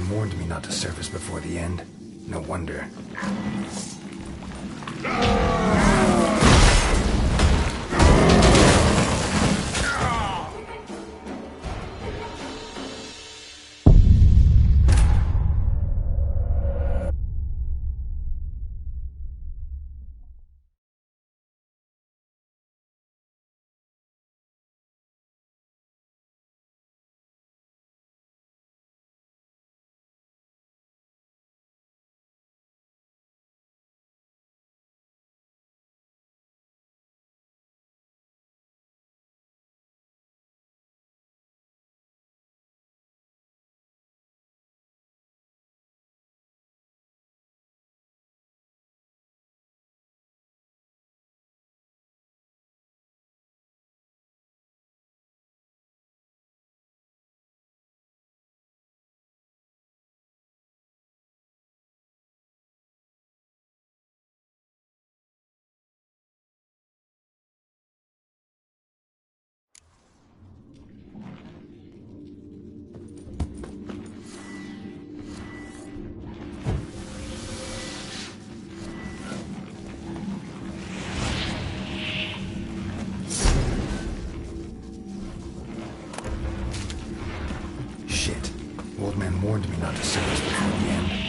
man warned me not to surface before the end. No wonder. Old man warned me not to surface before the end.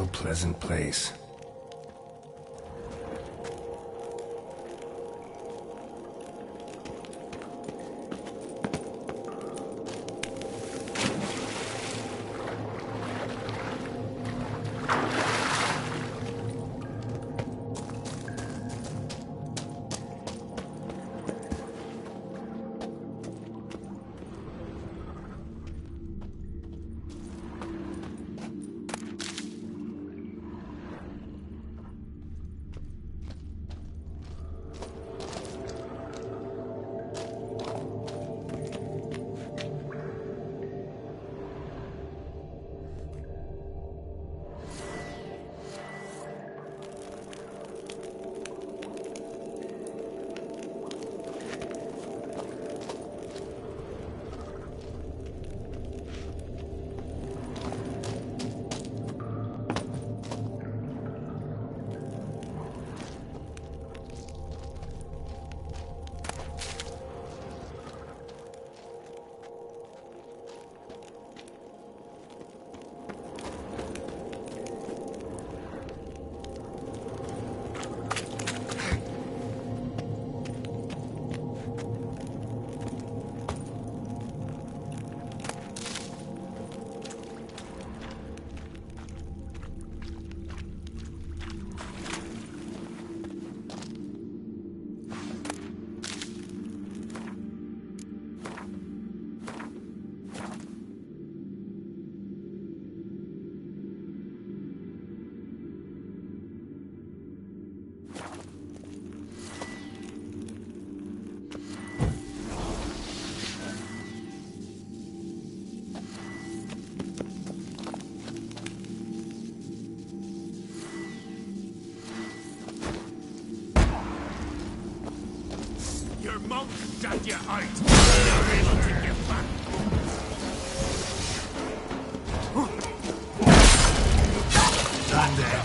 pleasant place. Your monk got you out. You're able to get back. Stand there.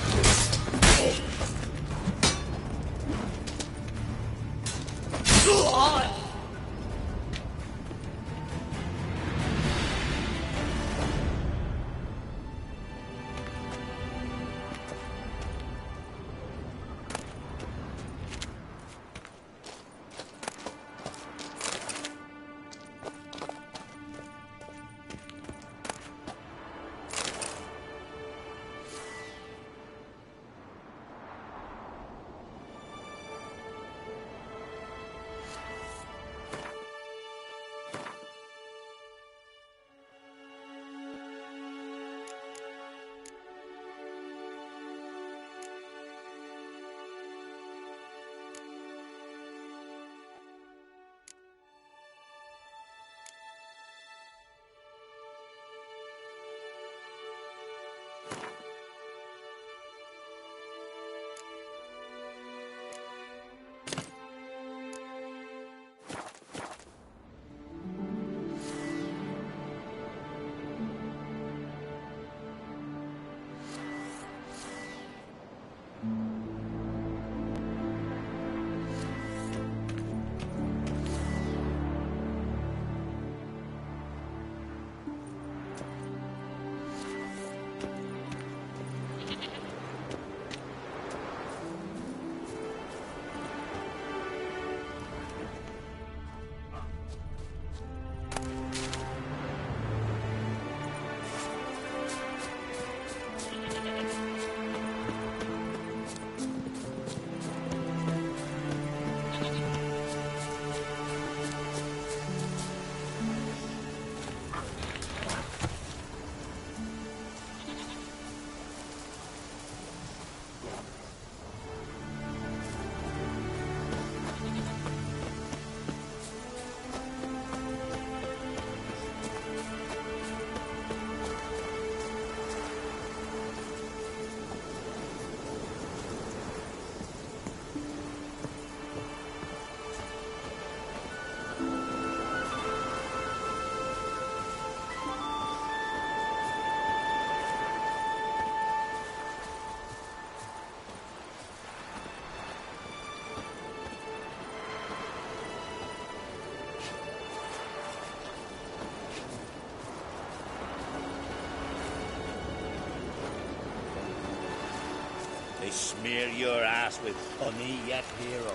smear your ass with honey yet, hero.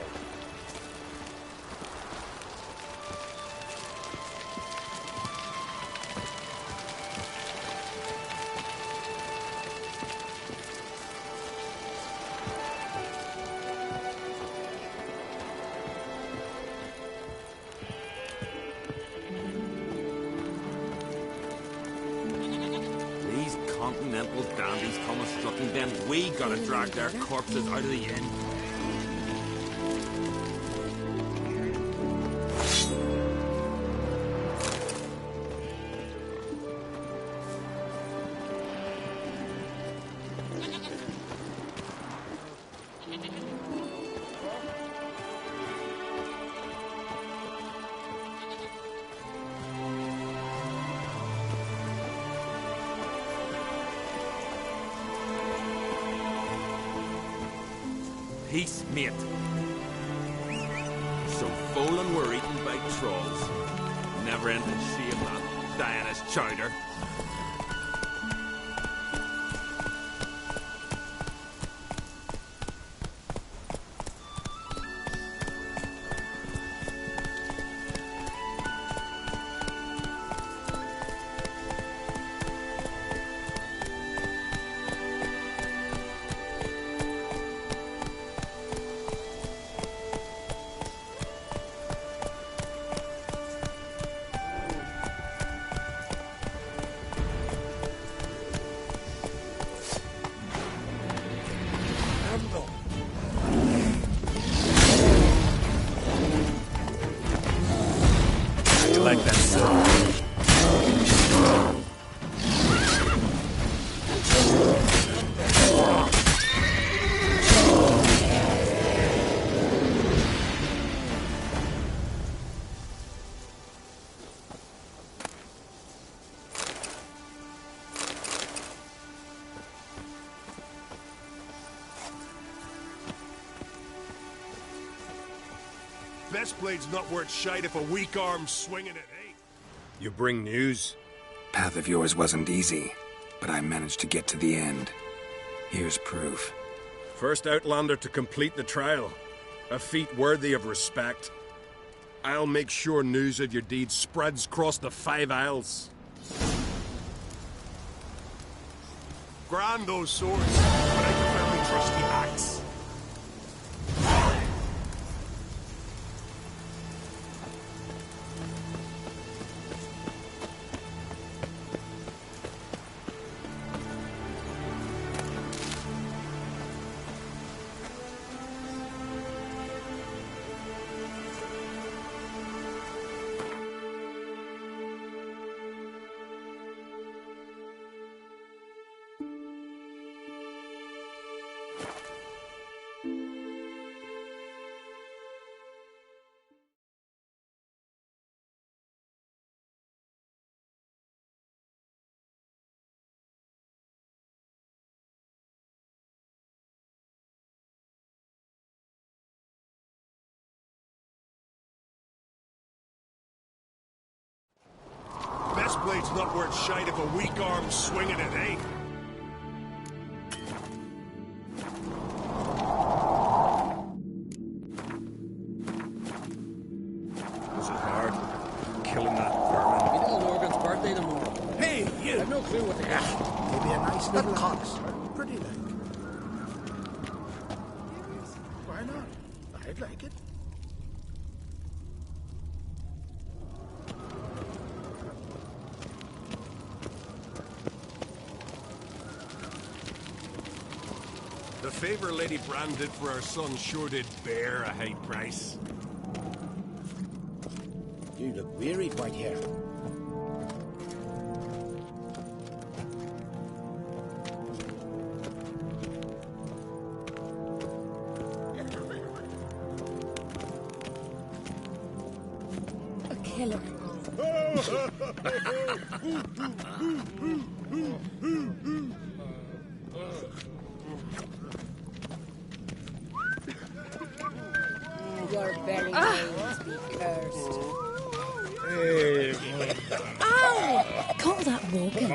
Continental dandies come a-strutting, then we gotta drag their corpses out of the inn. Peace, mate. So Folan were eaten by trolls. Never-ending shame, that Diana's chowder. Like that silver. Best blade's not worth shite if a weak arm's swinging it, eh? You bring news? Path of yours wasn't easy, but I managed to get to the end. Here's proof. First Outlander to complete the trial. A feat worthy of respect. I'll make sure news of your deeds spreads across the 5 Isles. Grand those swords, but I prefer the trusty axe. Best blade's not worth shite if a weak arm's swinging it, eh? This is hard. Killing that vermin. Little Morgan's birthday tomorrow. Hey, I you! have no clue what they are. Maybe a nice little house. Pretty like. Why not? I'd like it. The favor Lady Brand did for our son sure did bear a high price. You look weary, Whitehair. A killer. Your very names be cursed. Ow! Call that walking.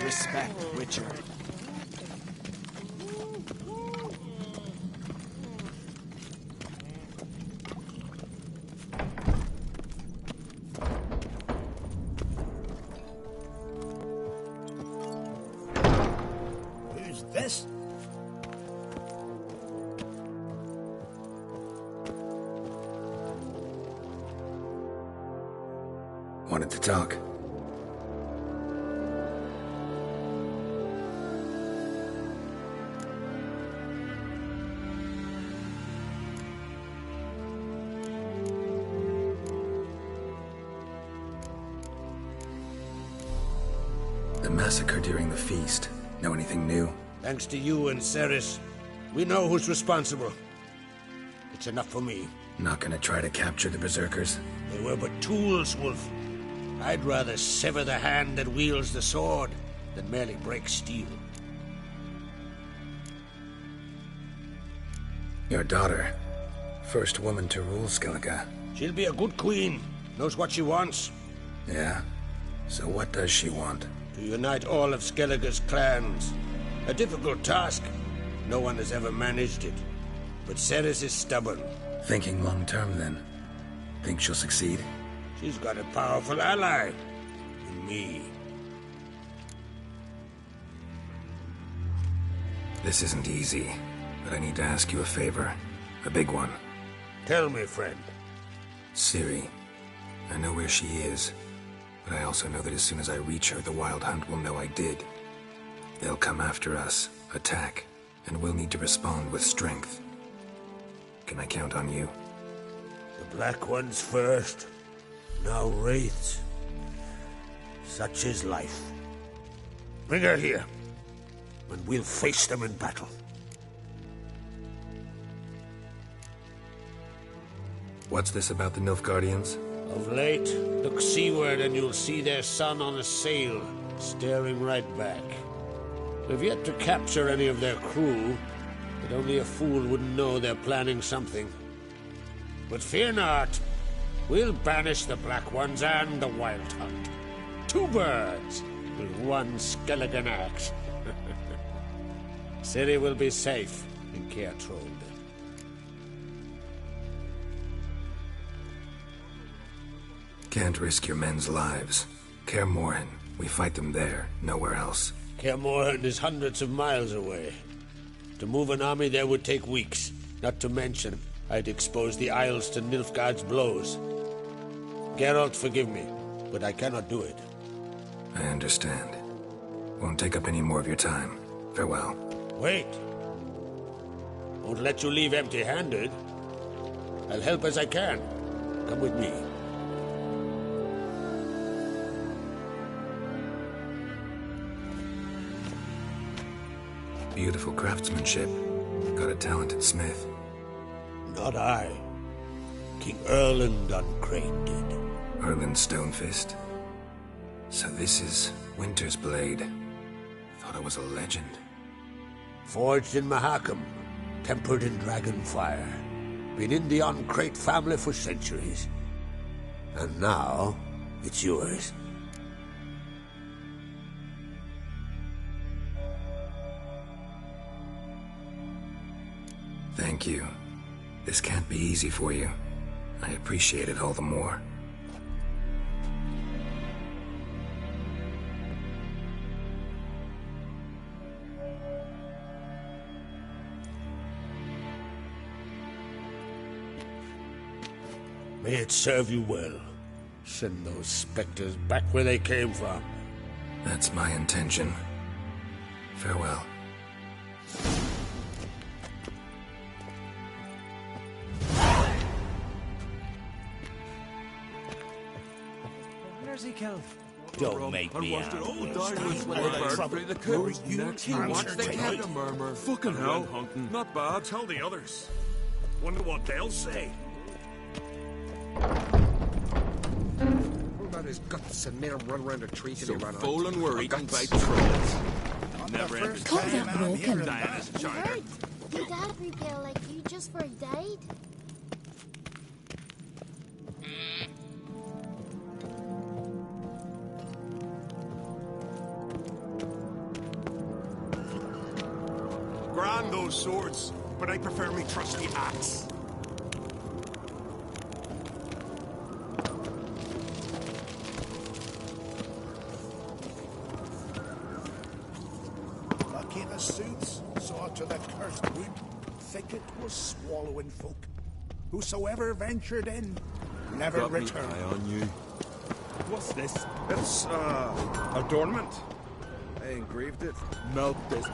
Respect, Witcher. Wanted to talk. The massacre during the feast. Know anything new? Thanks to you and Ceres, we know who's responsible. It's enough for me. Not gonna try to capture the Berserkers? They were but tools, Wolf. I'd rather sever the hand that wields the sword than merely break steel. Your daughter. First woman to rule Skellige. She'll be a good queen. Knows what she wants. Yeah? So what does she want? To unite all of Skellige's clans. A difficult task. No one has ever managed it. But Ceres is stubborn. Thinking long term, then. Think she'll succeed? She's got a powerful ally. In me. This isn't easy, but I need to ask you a favor. A big one. Tell me, friend. Ciri. I know where she is, but I also know that as soon as I reach her, the Wild Hunt will know I did. They'll come after us, attack, and we'll need to respond with strength. Can I count on you? The Black Ones first. Now Wraiths. Such is life. Bring her here, and we'll face them in battle. What's this about the Nilfgaardians? Of late, look seaward and you'll see their sun on a sail, staring right back. We've yet to capture any of their crew, but only a fool wouldn't know they're planning something. But fear not, we'll banish the Black Ones and the Wild Hunt. 2 birds with 1 Skelligen axe. Ciri will be safe in Caer Trode. Can't risk your men's lives. Kaer Morhen. We fight them there, nowhere else. Kaer Morhen is hundreds of miles away. To move an army there would take weeks. Not to mention, I'd expose the Isles to Nilfgaard's blows. Geralt, forgive me, but I cannot do it. I understand. Won't take up any more of your time. Farewell. Wait. Won't let you leave empty-handed. I'll help as I can. Come with me. Beautiful craftsmanship. Got a talented smith. Not I. King Erland Uncrate did. Erland Stonefist. So this is Winter's Blade. Thought I was a legend. Forged in Mahakam, tempered in dragon fire. Been in the Uncrate family for centuries. And now, it's yours. Thank you. This can't be easy for you. I appreciate it all the more. May it serve you well. Send those specters back where they came from. That's my intention. Farewell. Where's he killed? Don't make me out. Watch the cat murmur. Fucking hell. Hunting. Not bad. Tell the others. Wonder what they'll say. What about his guts and made him run around a tree till he ran out? Folan were eaten by trolls. Never ended. Call that broken. Diana's charter. Your dad repair like you just for died? Grand those swords, but I prefer me trusty axe. Lucky the suits saw to the cursed wood. Thicket was swallowing folk. Whosoever ventured in never returned. Eye on you. What's this? It's, adornment. I engraved it. Melt this.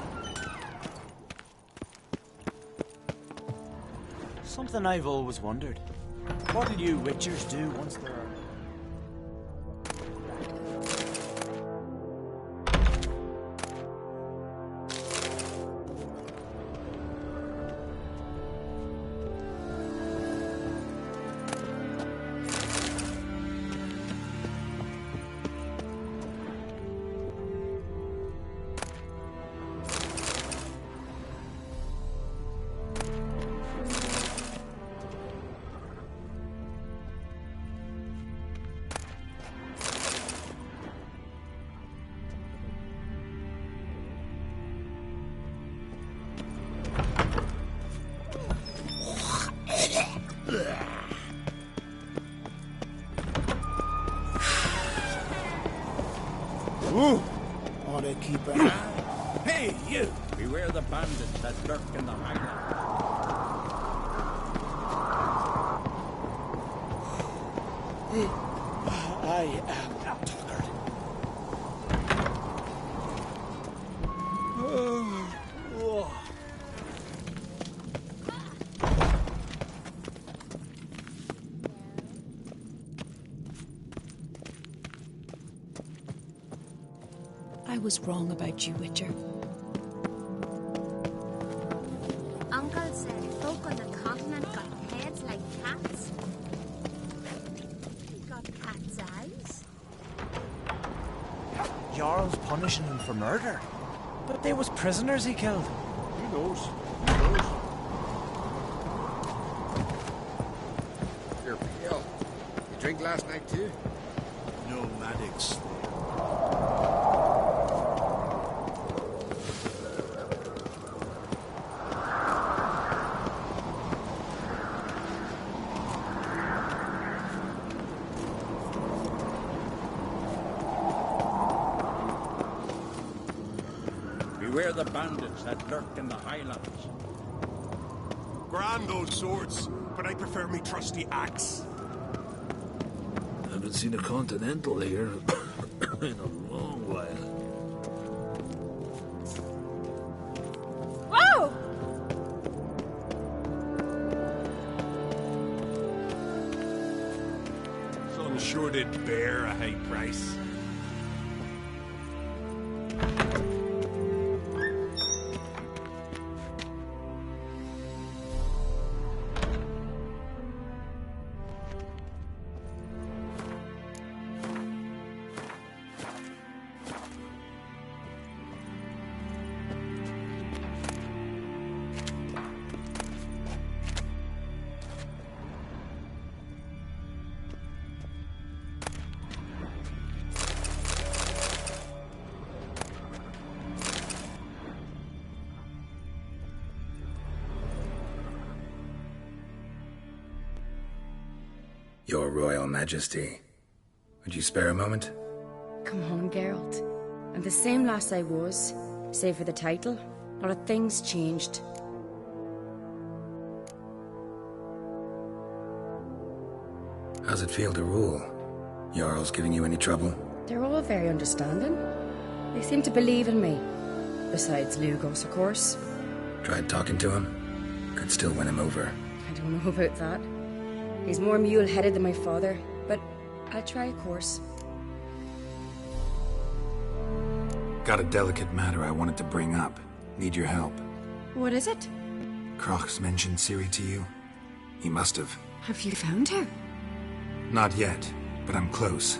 Something I've always wondered. What'll you witchers do once there are... Ought to keep an eye. Hey, you! Beware the bandits that lurk in the highlands. I am tuckered. I was wrong about you, Witcher. Uncle said folk on the continent got heads like cats. He got cat's eyes. Jarl's punishing him for murder. But they was prisoners he killed. Who knows? Who knows? You're pale. You drink last night too? Nomadics. Beware the bandits that lurk in the highlands. Grand those swords, but I prefer me trusty axe. Haven't seen a continental here in a long while. Whoa! Son sure did bear a high price. Your Royal Majesty. Would you spare a moment? Come on, Geralt. I'm the same lass I was, save for the title. A lot of things changed. How's it feel to rule? Jarl's giving you any trouble? They're all very understanding. They seem to believe in me. Besides Lugos, of course. Tried talking to him? Could still win him over. I don't know about that. He's more mule-headed than my father, but I'll try, of course. Got a delicate matter I wanted to bring up. Need your help. What is it? Crach's mentioned Ciri to you? He must have. Have you found her? Not yet, but I'm close.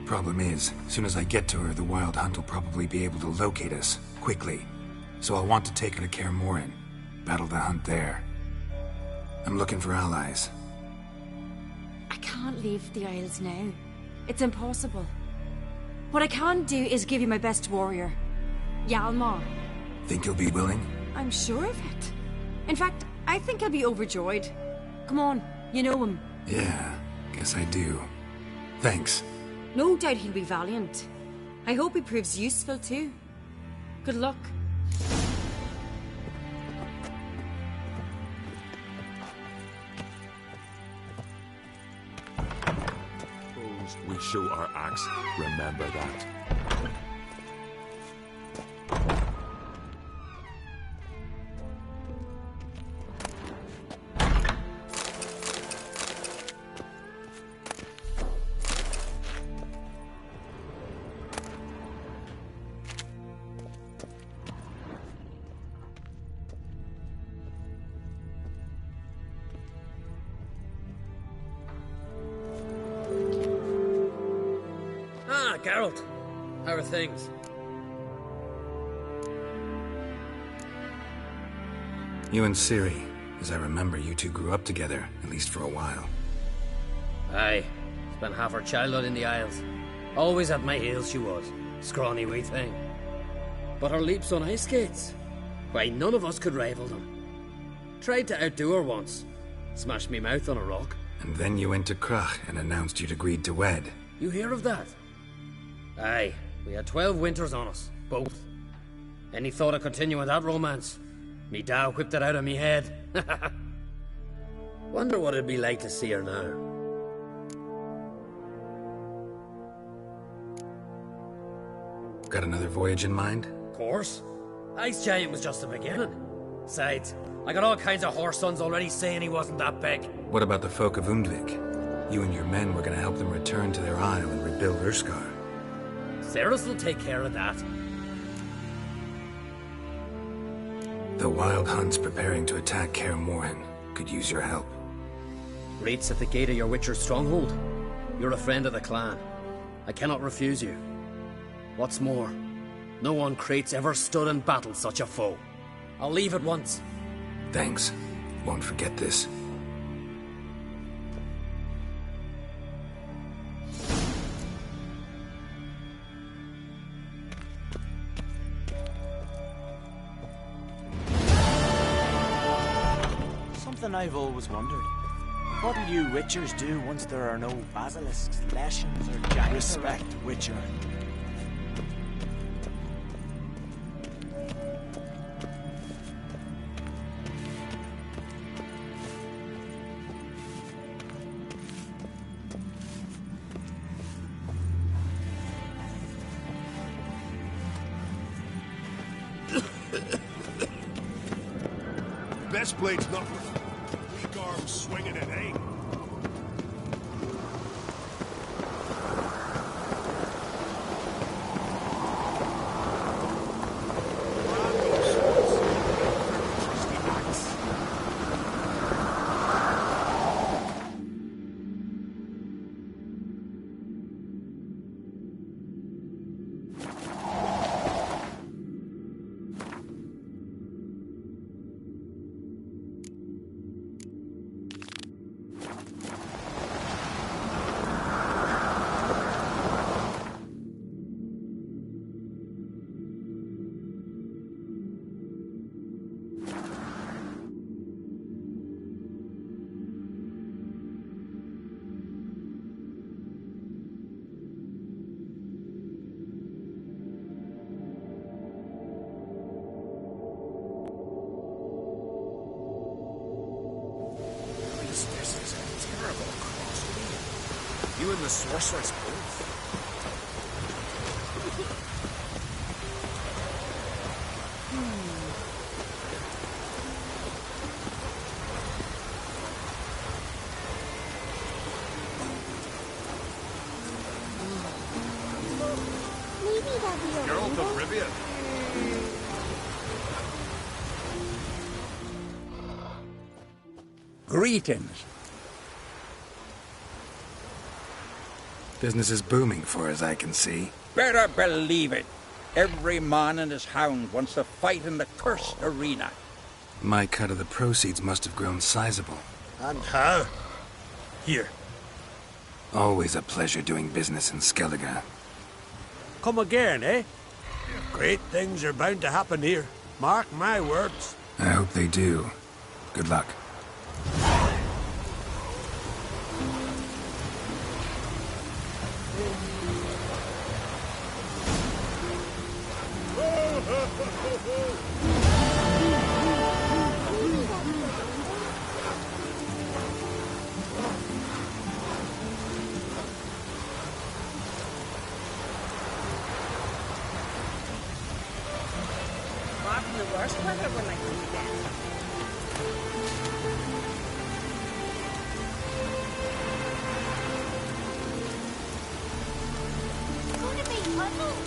Problem is, soon as I get to her, the Wild Hunt will probably be able to locate us, quickly. So I'll want to take her to Kaer Morhen. Battle the hunt there. I'm looking for allies. I can't leave the Isles now. It's impossible. What I can do is give you my best warrior, Hjalmar. Think you'll be willing? I'm sure of it. In fact, I think I'll be overjoyed. Come on, you know him. Yeah, guess I do. Thanks. No doubt he'll be valiant. I hope he proves useful too. Good luck. tongues, we show our axe. Remember that. Geralt, how are things? You and Ciri, as I remember, you two grew up together, at least for a while. Aye, spent half her childhood in the Isles. Always at my heels she was, scrawny wee thing. But her leaps on ice skates, why, none of us could rival them. Tried to outdo her once, smashed me mouth on a rock. And then you went to Crach and announced you'd agreed to wed. You hear of that? Aye, we had 12 winters on us, both. Any thought of continuing that romance? Me da whipped it out of me head. Wonder what it'd be like to see her now. Got another voyage in mind? Of course. Ice Giant was just the beginning. Besides, I got all kinds of horse sons already saying he wasn't that big. What about the folk of Undvik? You and your men were gonna help them return to their isle and rebuild Urskar. Cerys will take care of that. The Wild Hunt's preparing to attack Kaer Morhen. Could use your help. Raid's at the gate of your Witcher's stronghold. You're a friend of the clan. I cannot refuse you. What's more, no one Krait's ever stood and battled such a foe. I'll leave at once. Thanks. Won't forget this. I've always wondered. What'll you Witchers do once there are no basilisks, leshens, or giants? Respect, Witcher. Best blade's not for weak arms swinging it, eh? You and the sorceress both. Maybe that'll be a Geralt of Rivia. Greetings. Business is booming for as I can see. Better believe it. Every man and his hound wants to fight in the cursed arena. My cut of the proceeds must have grown sizable. And how? Here. Always a pleasure doing business in Skellige. Come again, eh? Great things are bound to happen here. Mark my words. I hope they do. Good luck. Whether we're like to death. Gonna be puzzles.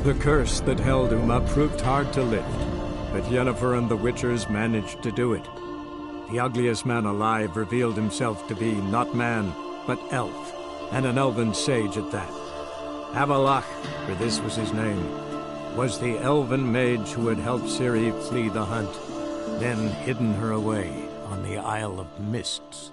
The curse that held Uma proved hard to lift, but Yennefer and the Witchers managed to do it. The ugliest man alive revealed himself to be not man, but elf, and an elven sage at that. Avallac'h, for this was his name, was the elven mage who had helped Ciri flee the hunt, then hidden her away on the Isle of Mists.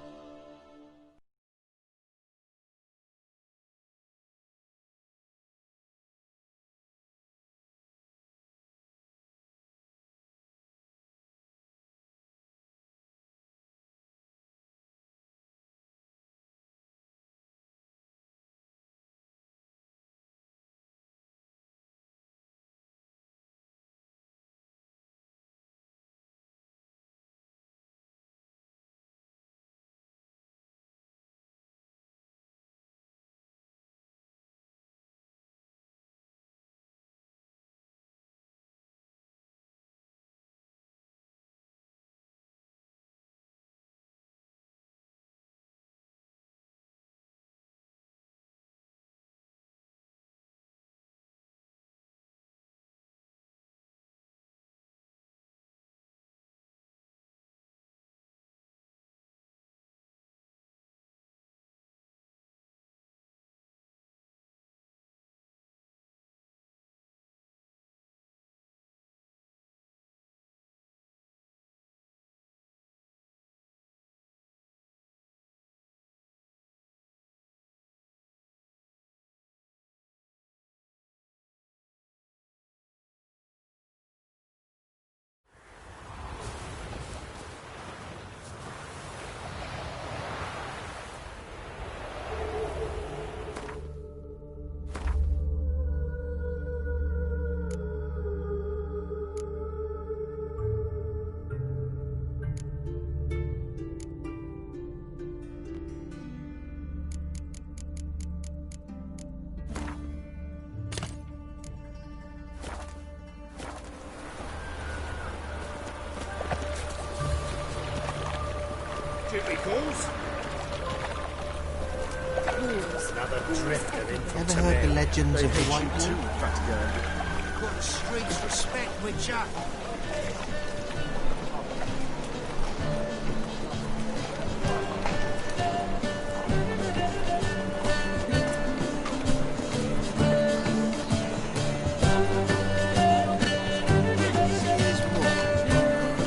Typicals. Another drift of infantry. Ever heard the legends of the White Wall? Got the streets respect, Witcher.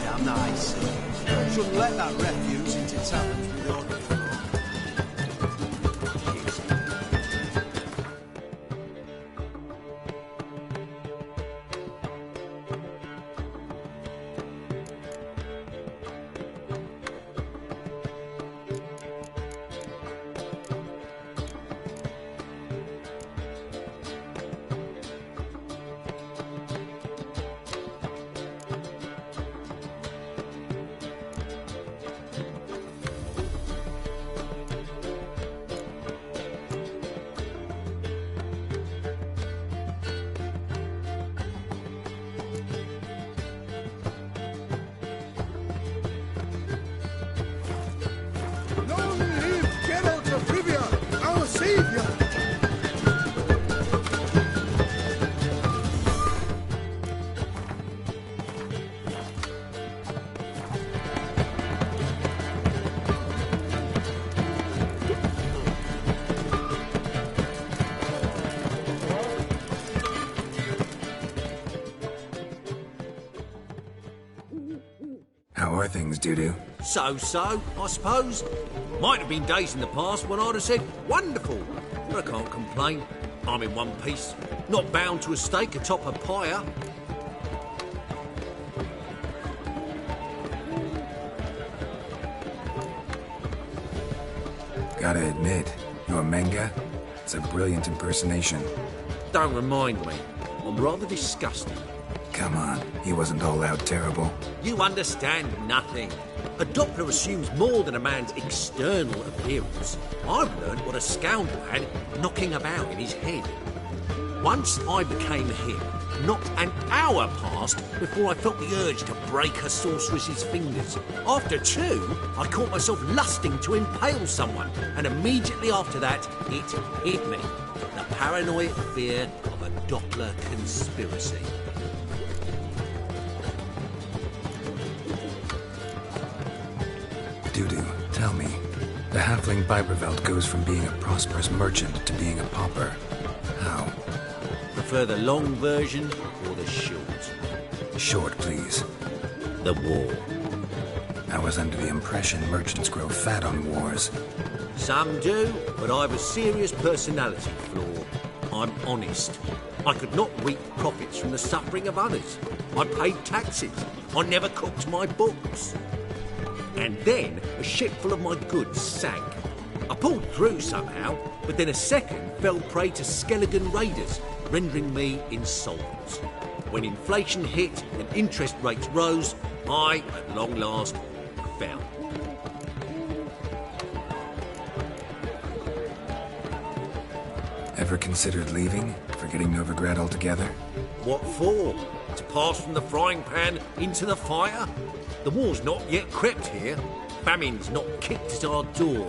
Damn nice. Shouldn't let that refuse into taverns with order. How are things, Dudu? So, I suppose. Might have been days in the past when I'd have said, wonderful. But I can't complain. I'm in one piece. Not bound to a stake atop a pyre. Gotta admit, your Menga, it's a brilliant impersonation. Don't remind me. I'm rather disgusted. Come on, he wasn't all out terrible. You understand nothing. A Doppler assumes more than a man's external appearance. I've learned what a scoundrel had knocking about in his head. Once I became him, not an hour passed before I felt the urge to break a sorceress's fingers. After 2, I caught myself lusting to impale someone, and immediately after that, it hit me. The paranoid fear of a Doppler conspiracy. Dudu, tell me, the halfling Biberveld goes from being a prosperous merchant to being a pauper. How? Prefer the long version or the short? Short, please. The war. I was under the impression merchants grow fat on wars. Some do, but I've a serious personality flaw. I'm honest. I could not reap profits from the suffering of others. I paid taxes. I never cooked my books. And then a ship full of my goods sank. I pulled through somehow, but then a second fell prey to Skelligan raiders, rendering me insolvent. When inflation hit and interest rates rose, I, at long last, fell. Ever considered leaving? Forgetting Novigrad altogether? What for? To pass from the frying pan into the fire? The war's not yet crept here. Famine's not kicked at our door.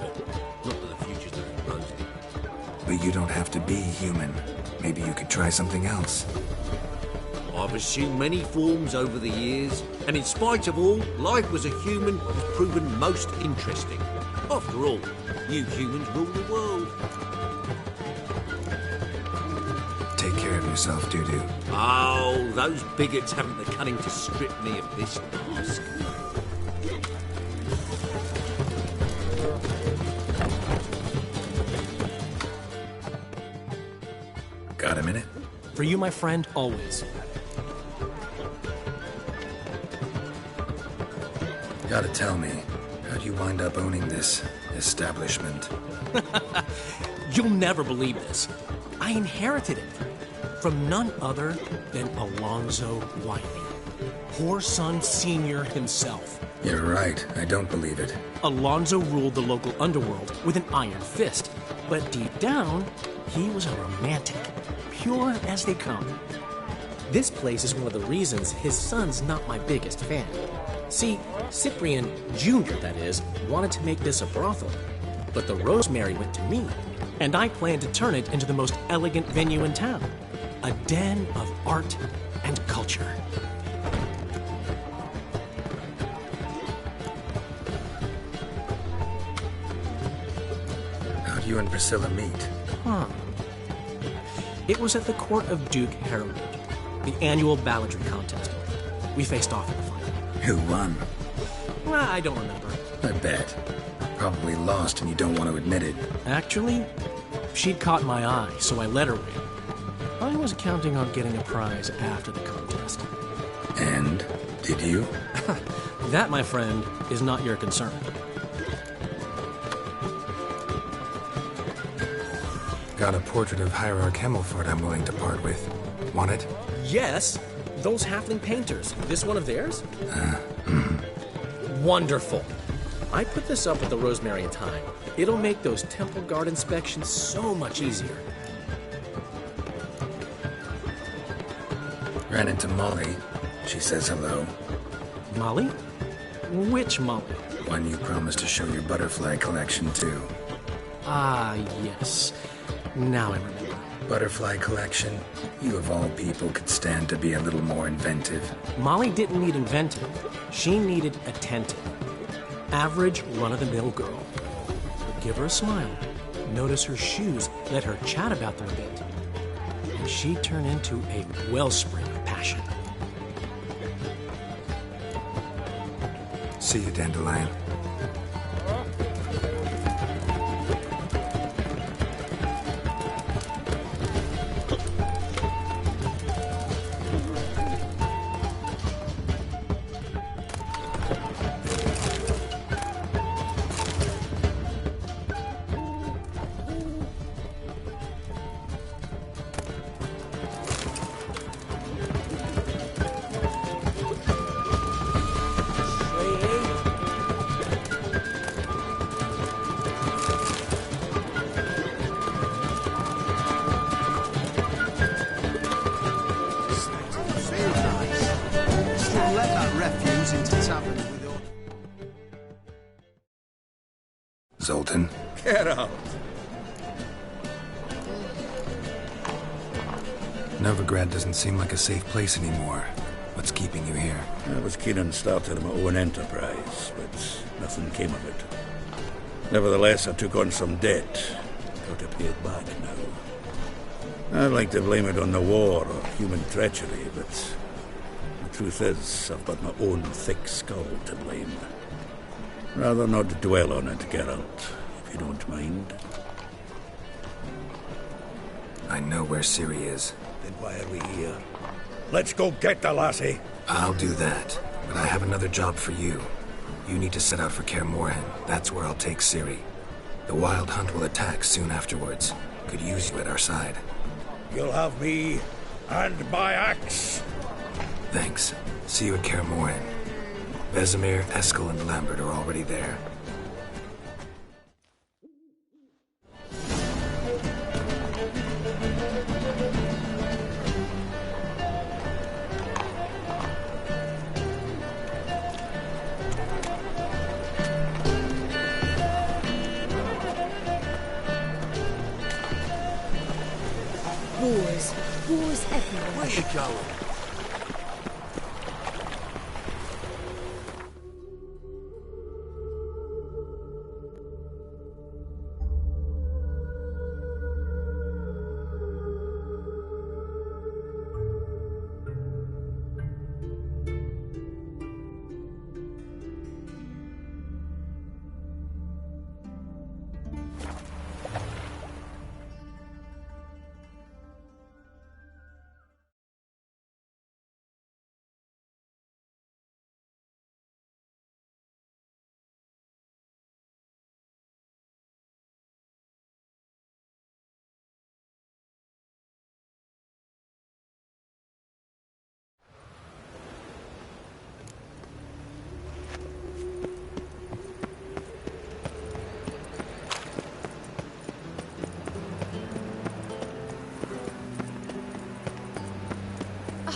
Not that the future's looking rosy. But you don't have to be human. Maybe you could try something else. I've assumed many forms over the years, and in spite of all, life as a human has proven most interesting. After all, you humans rule the world. Take care of yourself, Dudu. Oh, those bigots haven't the cunning to strip me of this mask. Got a minute? For you, my friend, always. Gotta tell me, how'd you wind up owning this establishment? You'll never believe this. I inherited it from none other than Alonzo Wiley, Whoreson Sr. himself. You're right, I don't believe it. Alonzo ruled the local underworld with an iron fist, but deep down, he was a romantic, pure as they come. This place is one of the reasons his son's not my biggest fan. See, Cyprian Jr., that is, wanted to make this a brothel, but the Rosemary went to me, and I planned to turn it into the most elegant venue in town. A den of art and culture. How'd you and Priscilla meet? It was at the court of Duke Harold, the annual balladry contest. We faced off in the final. Who won? I don't remember. I bet. Probably lost and you don't want to admit it. Actually, she'd caught my eye, so I let her win. I was counting on getting a prize after the contest. And? Did you? That, my friend, is not your concern. Got a portrait of Hierarch Hemmelford I'm willing to part with. Want it? Yes! Those halfling painters. This one of theirs? Wonderful. I put this up at the Rosemary in time. It'll make those temple guard inspections so much easier. Ran into Molly. She says hello. Molly? Which Molly? One you promised to show your butterfly collection to. Ah, yes. Now I remember. Butterfly collection? You of all people could stand to be a little more inventive. Molly didn't need inventive. She needed attentive. Average, run-of-the-mill girl. But give her a smile. Notice her shoes. Let her chat about them a bit. And she'd turn into a wellspring of passion. See you, Dandelion. into tavern with all... Zoltan? Get out! Novigrad doesn't seem like a safe place anymore. What's keeping you here? I was keen on starting my own enterprise, but nothing came of it. Nevertheless, I took on some debt. Got to pay it back now. I'd like to blame it on the war or human treachery, but the truth is, I've got my own thick skull to blame. Rather not dwell on it, Geralt, if you don't mind. I know where Ciri is. Then why are we here? Let's go get the lassie! I'll do that, but I have another job for you. You need to set out for Kaer Morhen. That's where I'll take Ciri. The Wild Hunt will attack soon afterwards. Could use you at our side. You'll have me and my axe. Thanks. See you at Kaer Morhen. Vesemir, Eskel, and Lambert are already there. Wars everywhere. Where you going?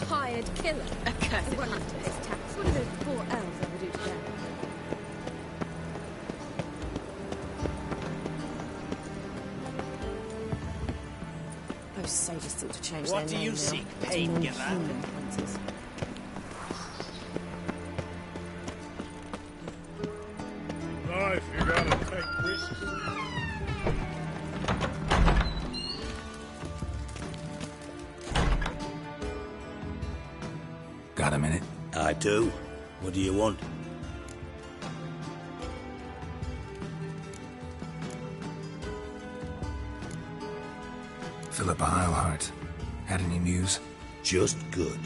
Hired killer. A cursed hunter. His tax. What do those poor elves ever do to them? Those sages thought to change What their do you name seek, now. paying It's giver? non-human hunters. Life, you gotta take risks. Got a minute? I do. What do you want? Philippa Eilhart. Had any news? Just good.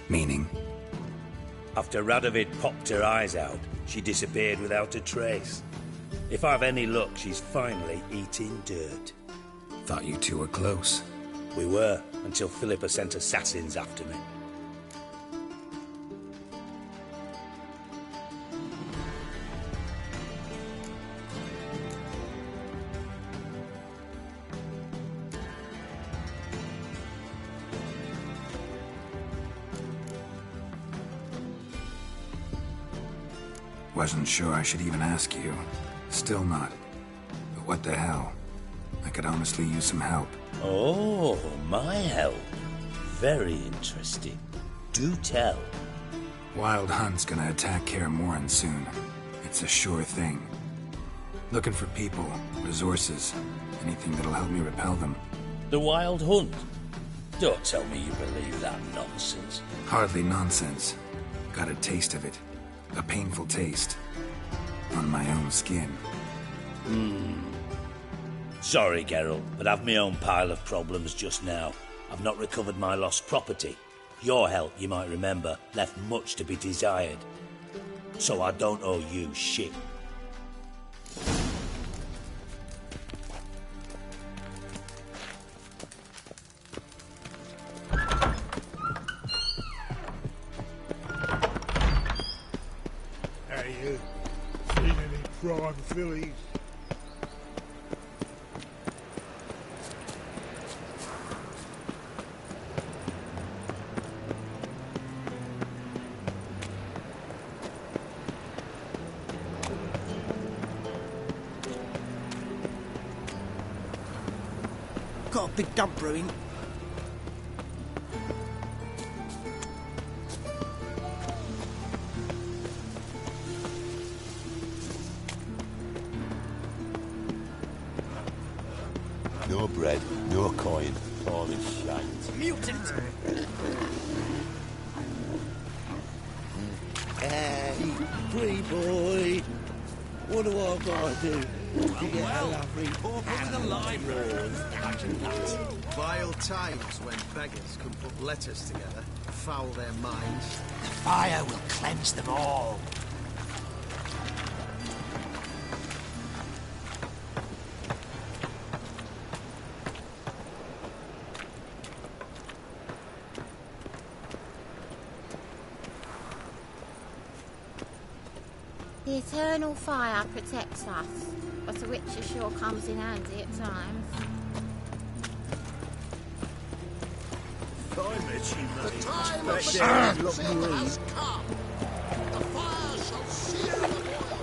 Meaning? After Radovid popped her eyes out, she disappeared without a trace. If I've any luck, she's finally eating dirt. Thought you two were close. We were, until Philippa sent assassins after me. Wasn't sure I should even ask you. Still not. But what the hell? I could honestly use some help. Oh, my help. Very interesting. Do tell. Wild Hunt's gonna attack Kaer Morhen soon. It's a sure thing. Looking for people, resources, anything that'll help me repel them. The Wild Hunt? Don't tell me you believe that nonsense. Hardly nonsense. Got a taste of it. A painful taste. On my own skin. Sorry, Geralt, but I've my own pile of problems just now. I've not recovered my lost property. Your help, you might remember, left much to be desired. So I don't owe you shit. Hey, you. Seen any prime fillies? got a big dump brewing. No bread, no coin, all is shite. Mutant! Hey, free boy! What do I gotta do to get a lovely Vile times when beggars can put letters together, foul their minds. The fire will cleanse them all. The eternal fire protects us, but a witcher sure comes in handy at times. The time of the seal has come. The fire shall seal the world.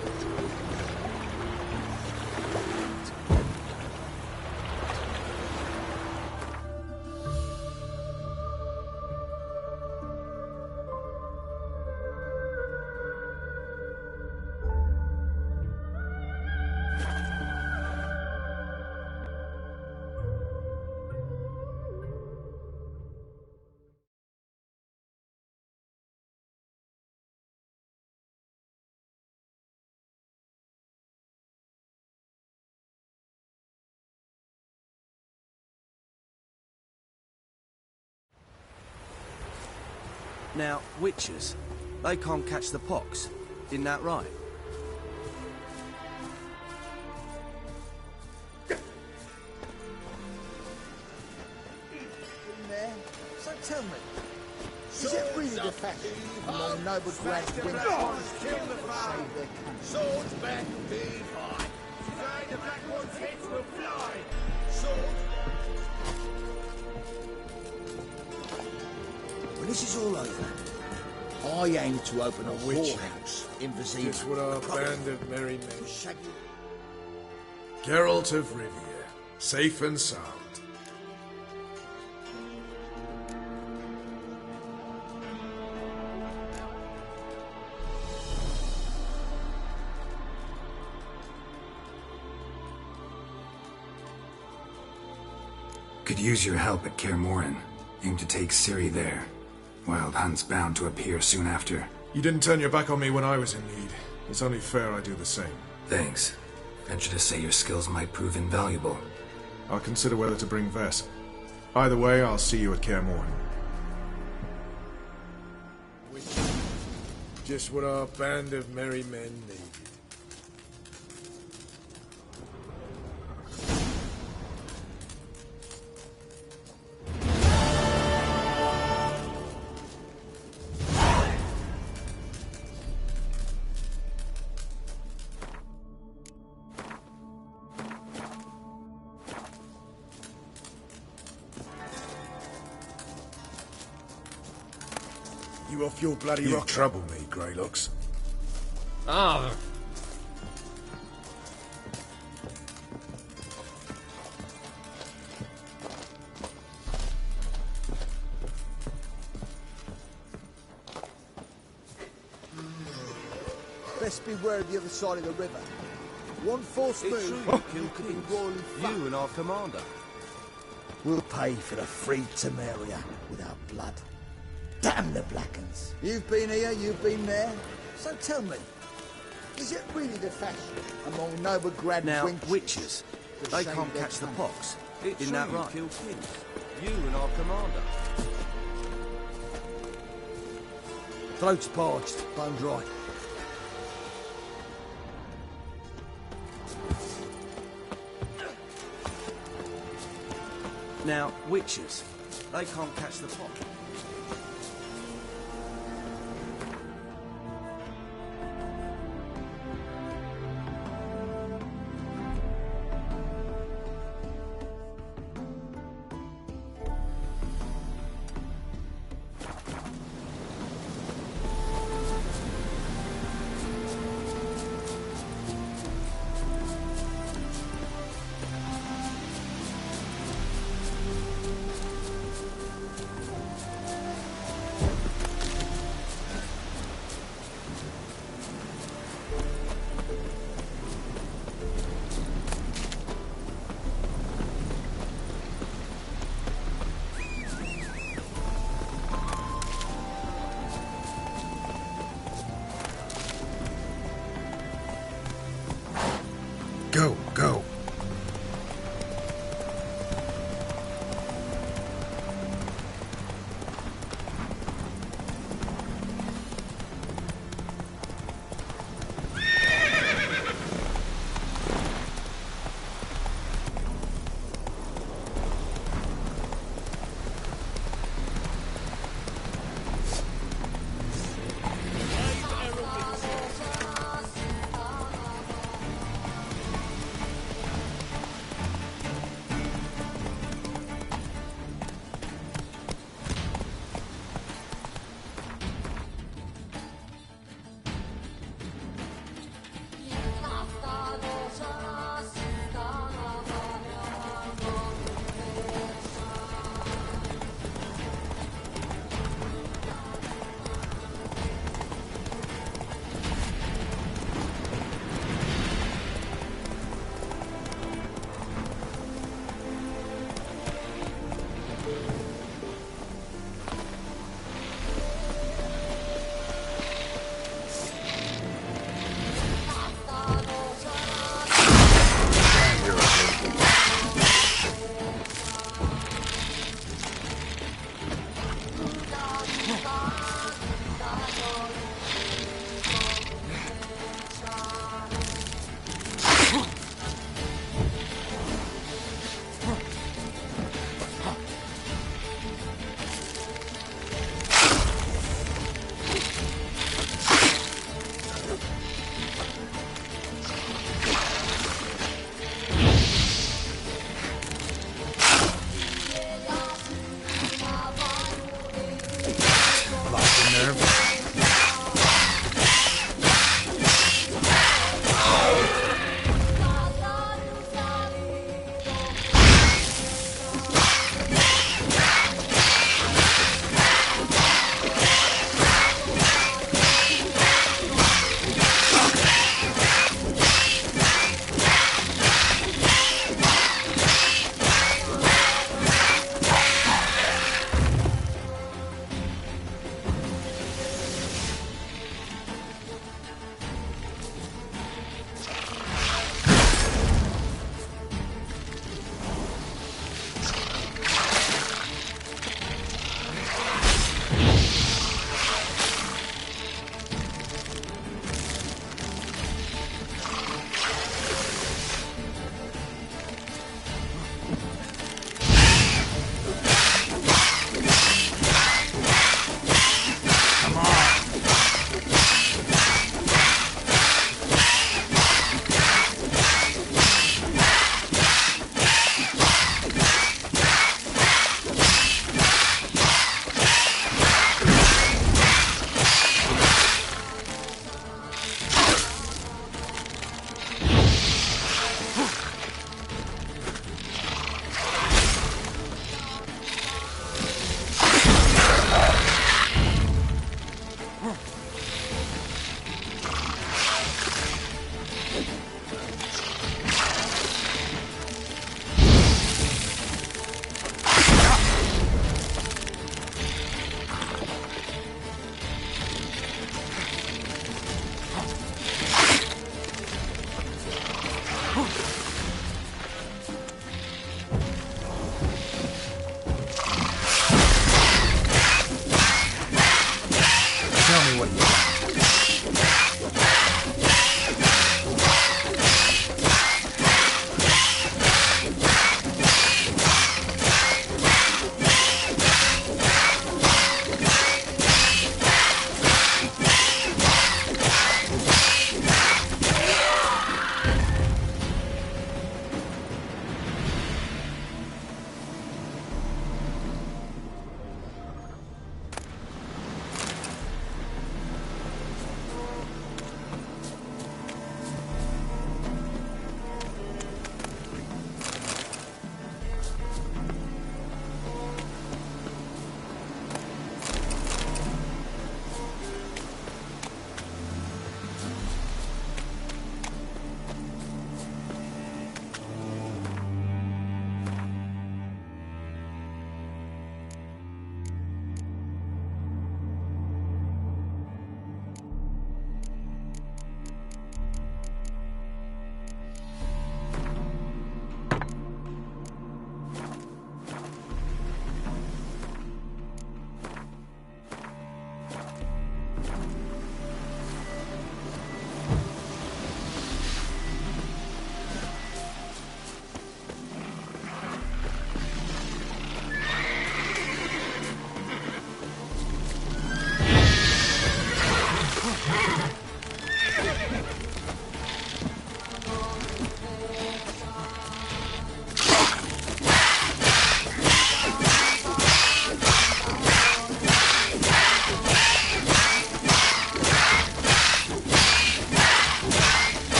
Now, witches, they can't catch the pox. Isn't that right? So tell me, is it really the fashion among noble grand Swords back, be high. Today the black one's heads will fly. Sword. When this is all over, I aim to open a whorehouse in Vizima. This would our band of merry men. Geralt of Rivia, safe and sound. Could use your help at Kaer Morhen. Aim to take Ciri there. Wild Hunt's bound to appear soon after. You didn't turn your back on me when I was in need. It's only fair I do the same. Thanks. Venture to say your skills might prove invaluable. I'll consider whether to bring Vess. Either way, I'll see you at Kaer Morhen. Just what our band of merry men need. You off your bloody You rock? trouble me, Greylocks. Ah. Best beware of the other side of the river. One false move could be roiling fat. You and our commander. We'll pay for the free Temeria with our blood. Damn the Blackens. You've been here, you've been there. So tell me, is it really the fashion among noble grand Now, wenches witches, to they shame can't their catch the cunning? pox. It's Isn't that true, right? you kill kings. You and our commander. Throats parched, bone dry. Now, witches, they can't catch the pox.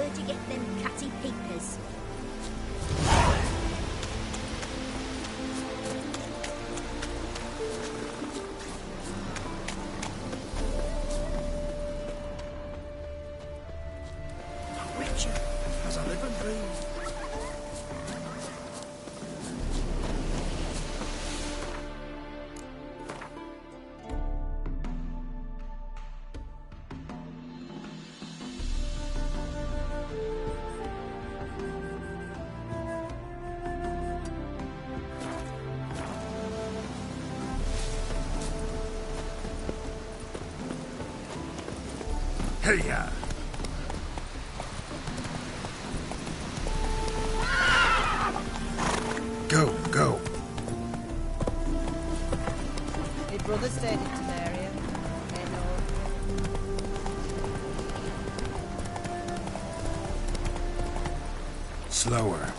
Where'd you get them catty peepers? Richard, as I live and breathe. Hey-ya! Go, go. Your brother stayed in Temeria. Slower.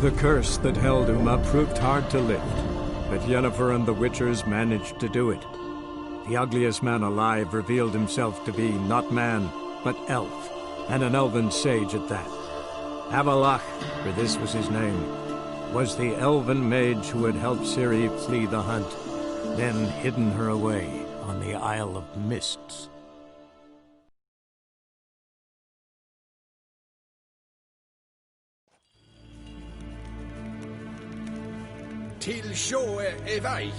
The curse that held Uma proved hard to lift, but Yennefer and the Witchers managed to do it. The ugliest man alive revealed himself to be not man, but elf, and an elven sage at that. Avallac'h, for this was his name, was the elven mage who had helped Ciri flee the hunt, then hidden her away on the Isle of Mists. Til sjå vei.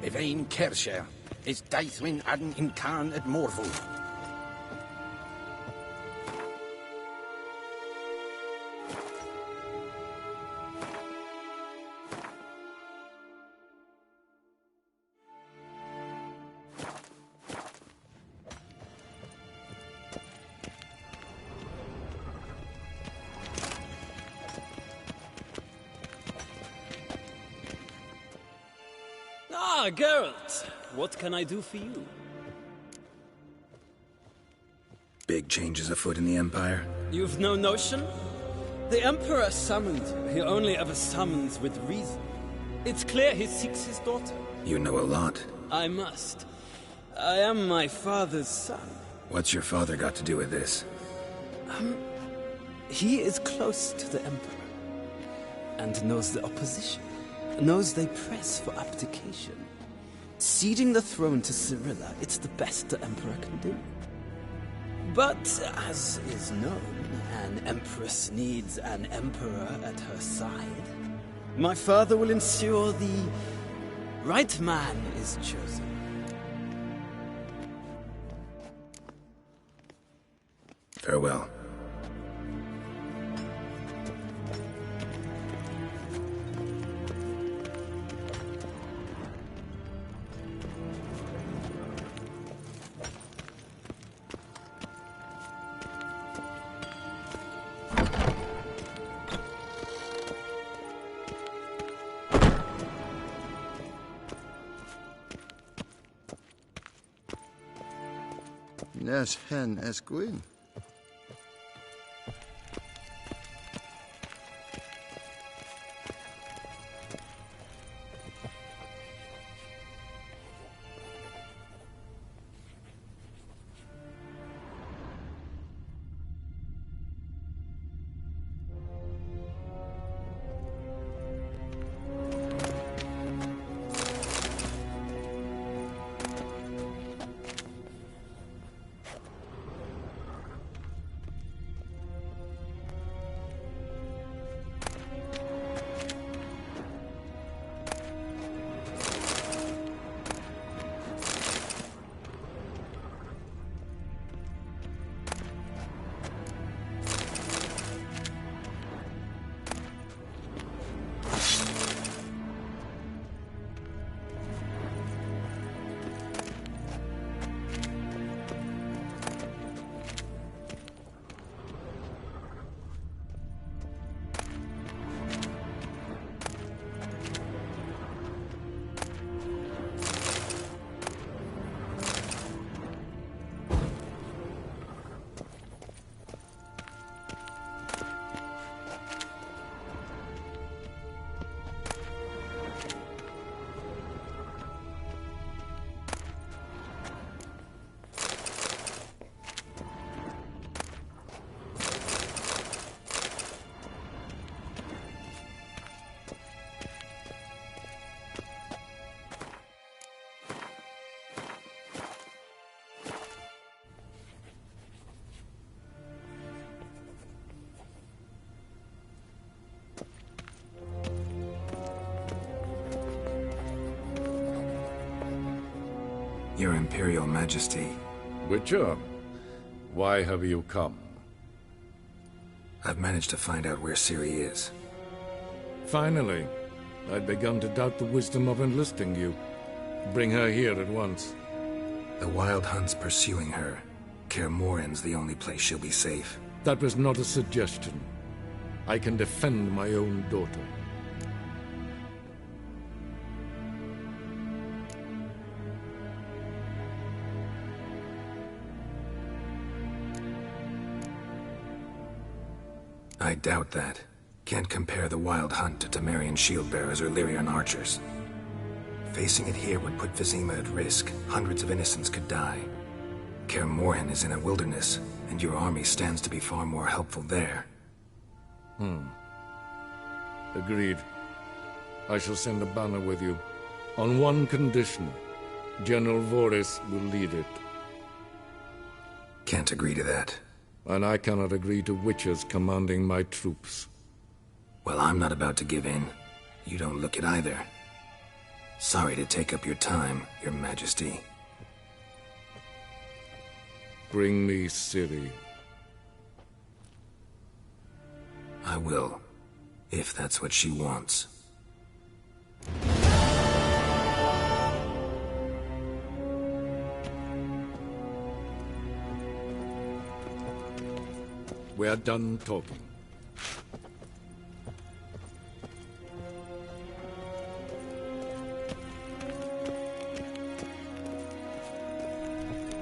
Evain Kersher is Daithwin Adden in Khan at Morvul. Ah, Geralt. What can I do for you? Big changes afoot in the Empire. You've no notion? The Emperor summoned you. He only ever summons with reason. It's clear he seeks his daughter. You know a lot. I must. I am my father's son. What's your father got to do with this? He is close to the Emperor. And knows the opposition. Knows they press for abdication. Ceding the throne to Cirilla, it's the best the Emperor can do. But, as is known, an Empress needs an Emperor at her side. My father will ensure the right man is chosen. Farewell. Nes hen Esquin. Your Imperial Majesty. Witcher, why have you come? I've managed to find out where Ciri is. Finally. I'd begun to doubt the wisdom of enlisting you. Bring her here at once. The Wild Hunt's pursuing her. Kaer Morhen's the only place she'll be safe. That was not a suggestion. I can defend my own daughter. I doubt that. Can't compare the Wild Hunt to Temerian shield-bearers or Lyrian archers. Facing it here would put Vizima at risk. Hundreds of innocents could die. Kaer Morhen is in a wilderness, and your army stands to be far more helpful there. Agreed. I shall send a banner with you. On one condition. General Voris will lead it. Can't agree to that. And I cannot agree to witches commanding my troops. Well, I'm not about to give in. You don't look it either. Sorry to take up your time, Your Majesty. Bring me Ciri. I will, if that's what she wants. We're done talking.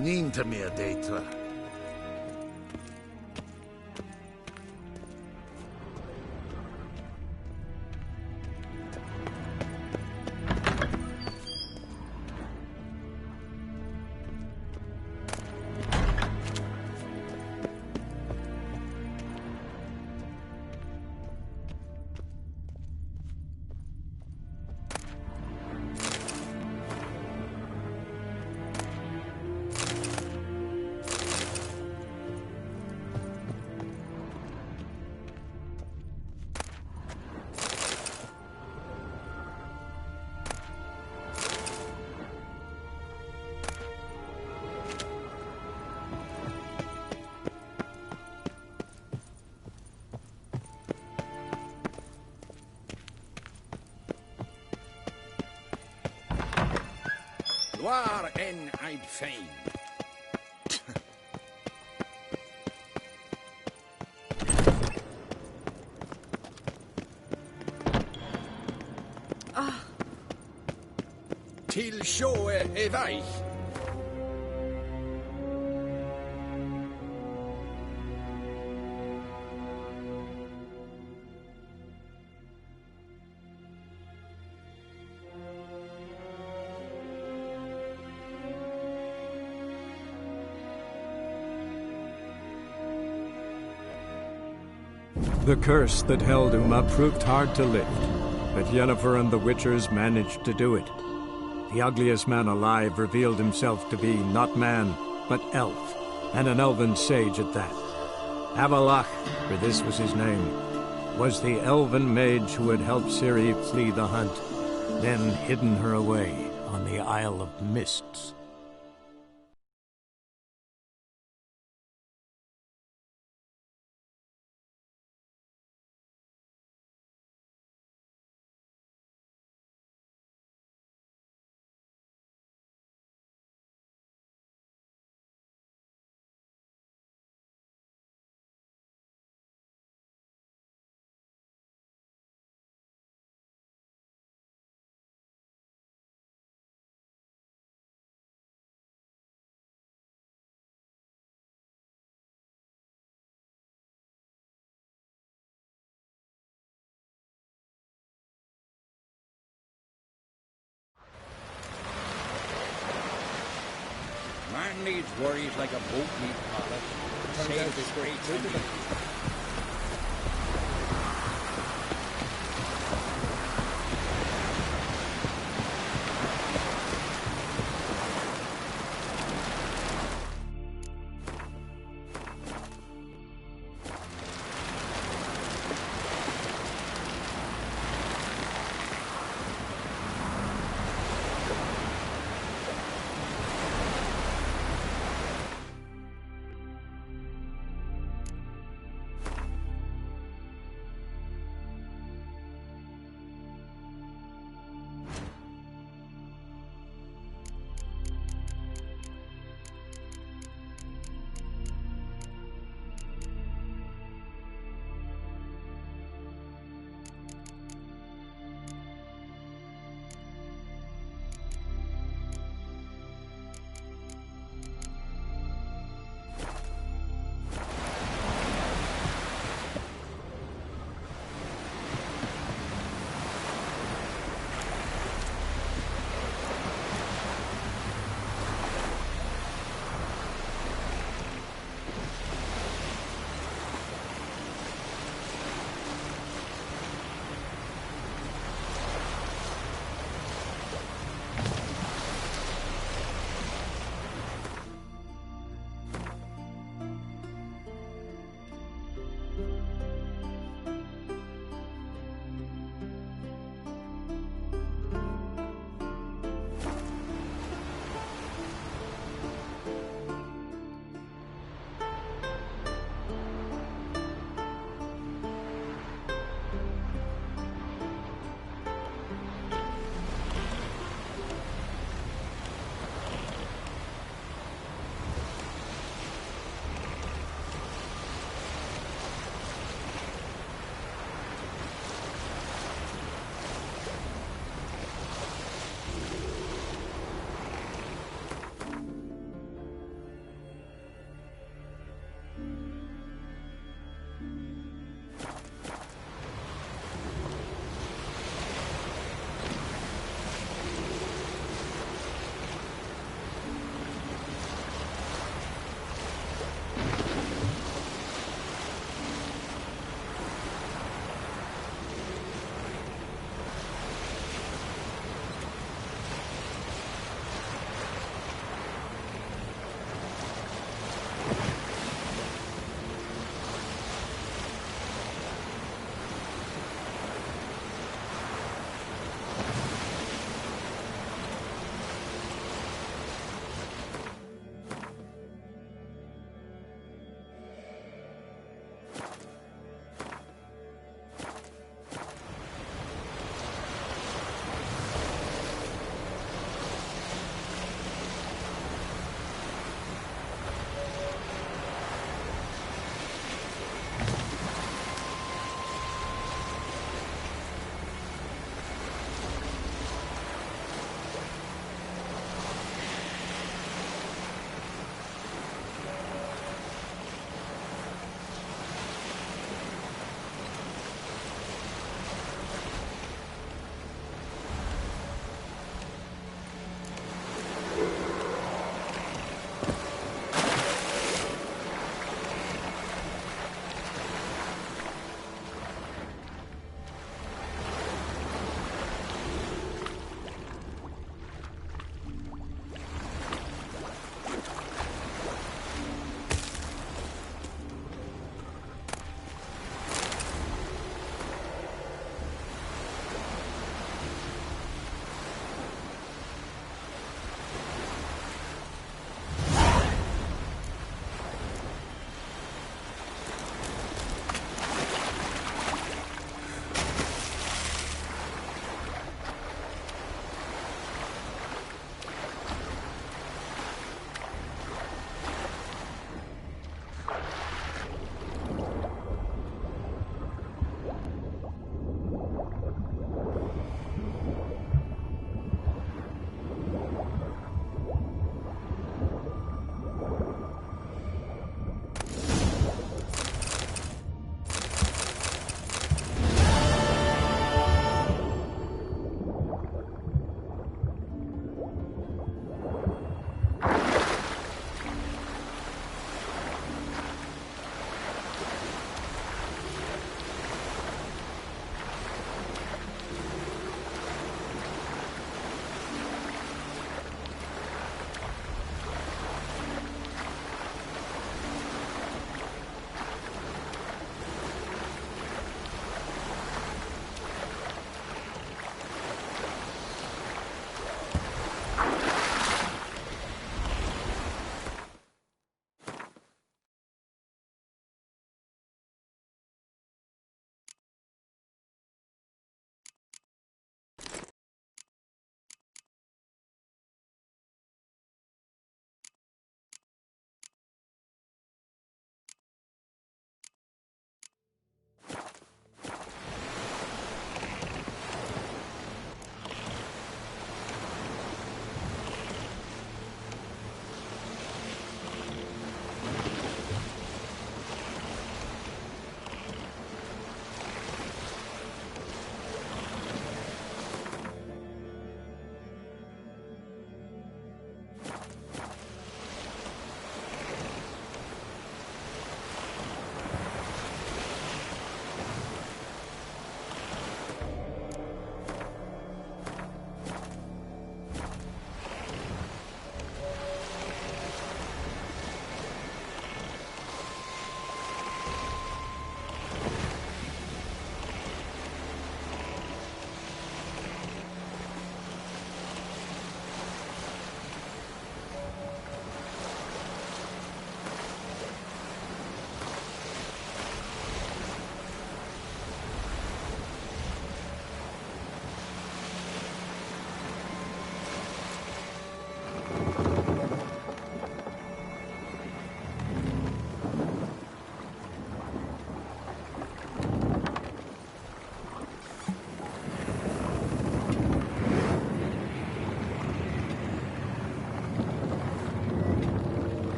Ninta mir deitra. Loire en I'd fain. Til sjå e veich. The curse that held Uma proved hard to lift, but Yennefer and the Witchers managed to do it. The ugliest man alive revealed himself to be not man, but elf, and an elven sage at that. Avallac'h, for this was his name, was the elven mage who had helped Ciri flee the hunt, then hidden her away on the Isle of Mists. Man needs worries like a boat needs ballast. Sail straight to the...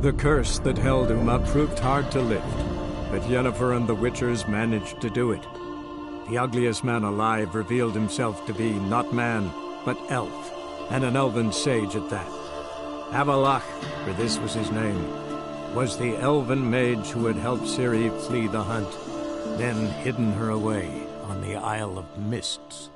The curse that held Uma proved hard to lift, but Yennefer and the Witchers managed to do it. The ugliest man alive revealed himself to be not man, but elf, and an elven sage at that. Avallac'h, for this was his name, was the elven mage who had helped Ciri flee the hunt, then hidden her away on the Isle of Mists.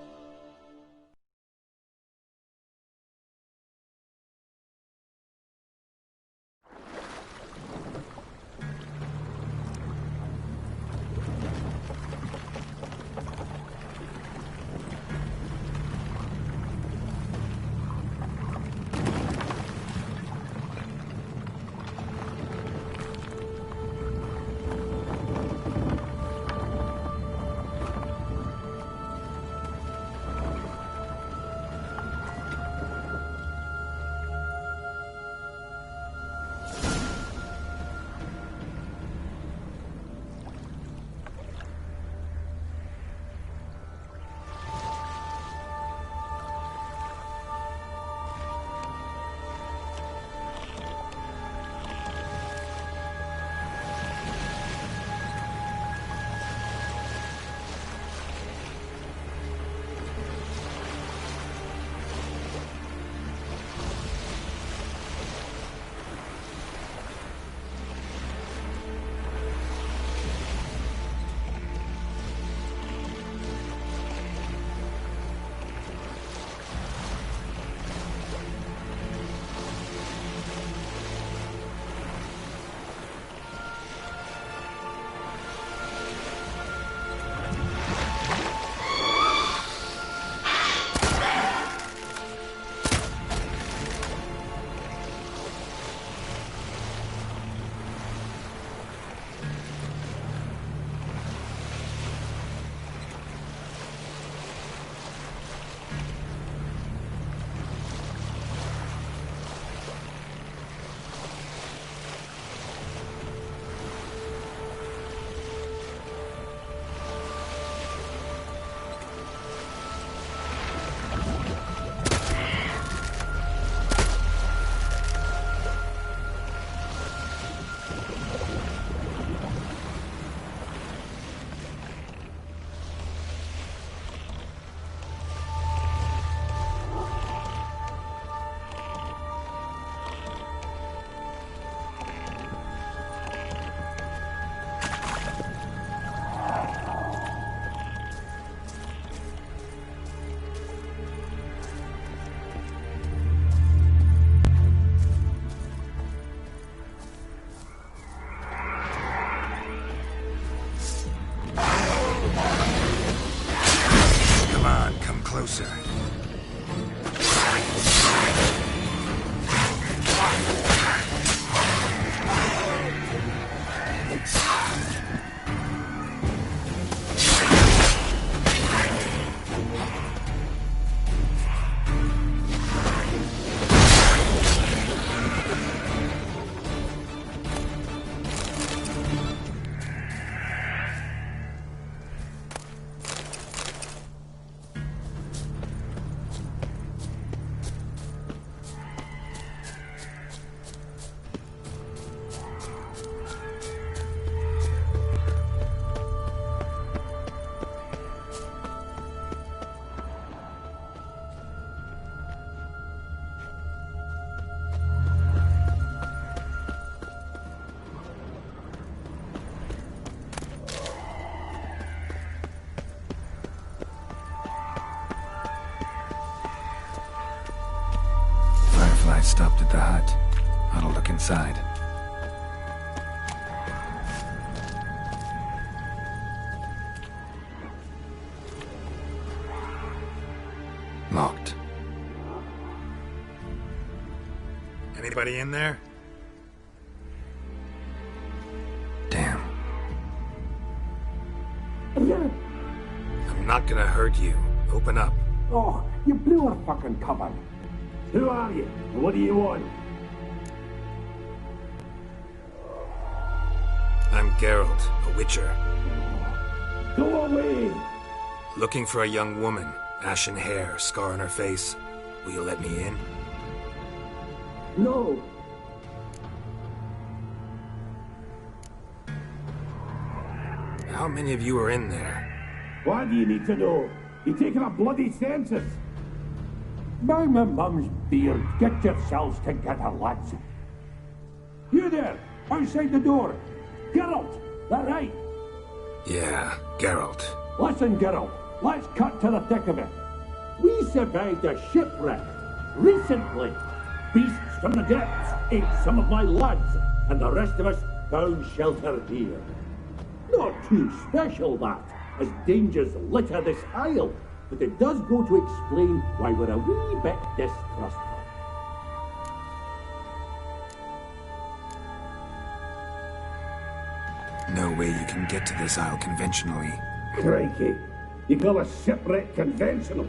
Closer. Stopped at the hut. I'll look inside. Locked. Anybody in there? Damn. I'm not gonna hurt you. Open up. Oh, you blew a fucking cupboard. Who are you? And what do you want? I'm Geralt, a witcher. Go away! Looking for a young woman. Ashen hair, scar on her face. Will you let me in? No. How many of you are in there? Why do you need to know? You're taking a bloody census. By my mum's beard, get yourselves together, lads. You there, outside the door. Geralt, that right? Yeah, Geralt. Listen, Geralt, let's cut to the thick of it. We survived a shipwreck recently. Beasts from the depths ate some of my lads, and the rest of us found shelter here. Not too special, that, as dangers litter this isle, but it does go to explain why we're a wee bit distrustful. No way you can get to this isle conventionally. Crikey, you call a shipwreck conventional?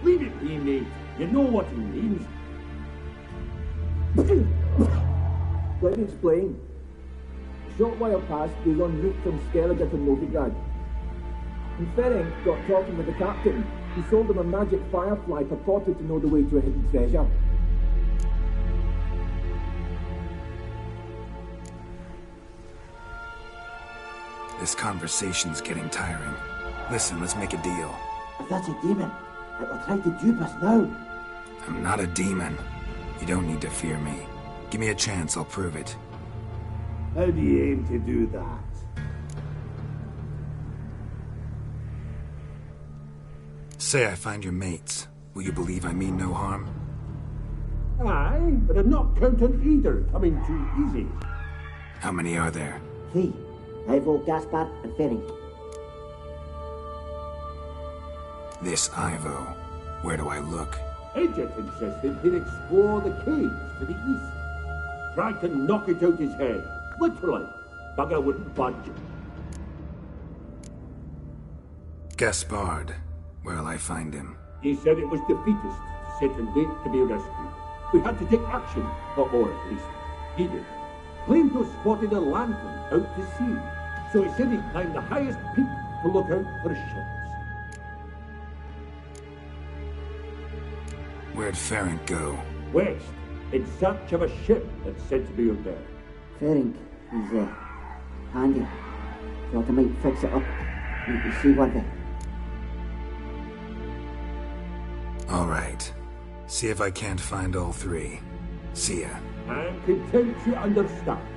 Leave it be, mate. You know what he means. Let me explain. A short while past, we were en route from Skellige to Novigrad. And Ferenc got talking with the captain. He sold him a magic firefly purported to know the way to a hidden treasure. This conversation's getting tiring. Listen, let's make a deal. If that's a demon, it will try to dupe us now. I'm not a demon. You don't need to fear me. Give me a chance, I'll prove it. How do you aim to do that? Say I find your mates. Will you believe I mean no harm? Aye, but I'm not counting either coming too easy. How many are there? 3. Ivo, Gaspar, and Ferenc. This Ivo. Where do I look? Edget insisted he'd explore the caves to the east. Tried to knock it out his head. Literally. Bugger wouldn't budge. Gaspard. Where'll I find him? He said it was defeatist, set and wait to be rescued. We had to take action, or at least he did. Claimed to have spotted a lantern out to sea, so he said he'd climb the highest peak to look out for ships. Where'd Ferenc go? West, in search of a ship that's said to be out there. Ferenc, he's handy. Thought I might fix it up. Make you see one thing. All right. See if I can't find all 3. See ya. I'm content to understand.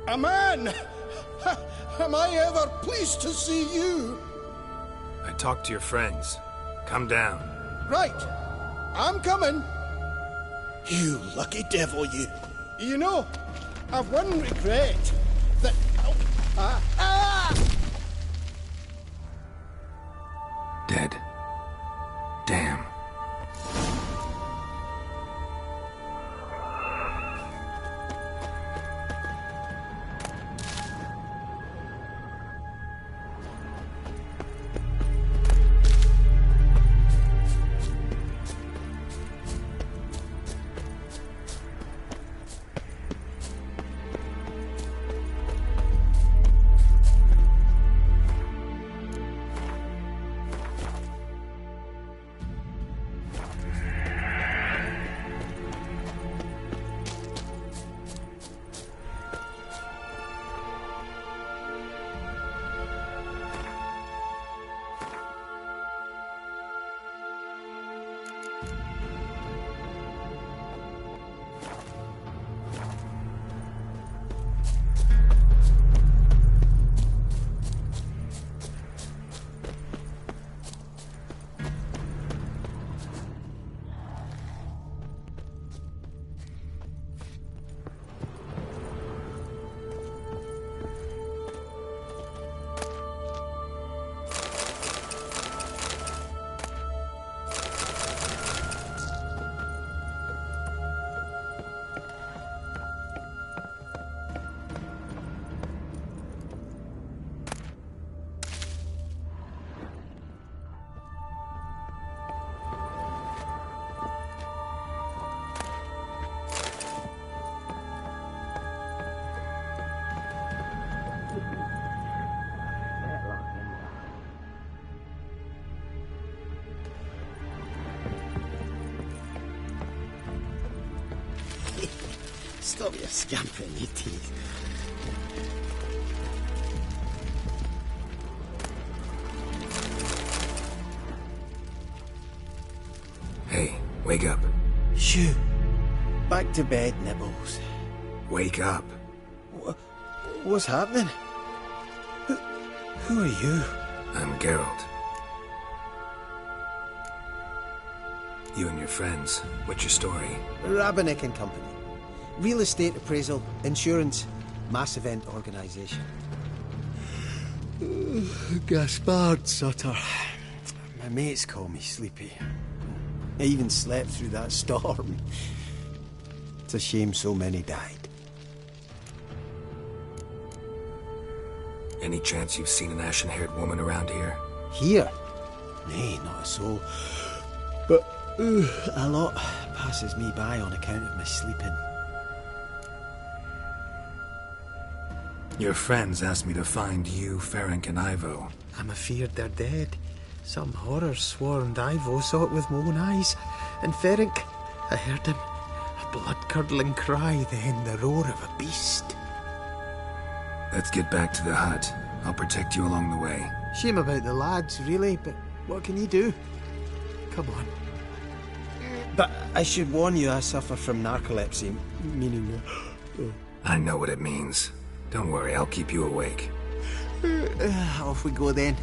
A man! am I ever pleased to see you. I talked to your friends. Come down. Right. I'm coming. You lucky devil, you. You know, I've one regret. That... Dead. Damn. Stop your scampering, you teeth. Hey, wake up. Shoo. Back to bed, Nibbles. Wake up. What's happening? Who are you? I'm Geralt. You and your friends. What's your story? Rabenik and Company. Real estate appraisal, insurance, mass event organisation. Gaspard Sutter. My mates call me Sleepy. I even slept through that storm. It's a shame so many died. Any chance you've seen an ashen-haired woman around here? Here? Nay, not a soul. But a lot passes me by on account of my sleeping. Your friends asked me to find you, Ferenc, and Ivo. I'm afeard they're dead. Some horror swarmed Ivo, saw it with my own eyes. And Ferenc, I heard him. A blood-curdling cry, then the roar of a beast. Let's get back to the hut. I'll protect you along the way. Shame about the lads, really, but what can you do? Come on. But I should warn you, I suffer from narcolepsy, meaning... I know what it means. Don't worry, I'll keep you awake. Off we go then.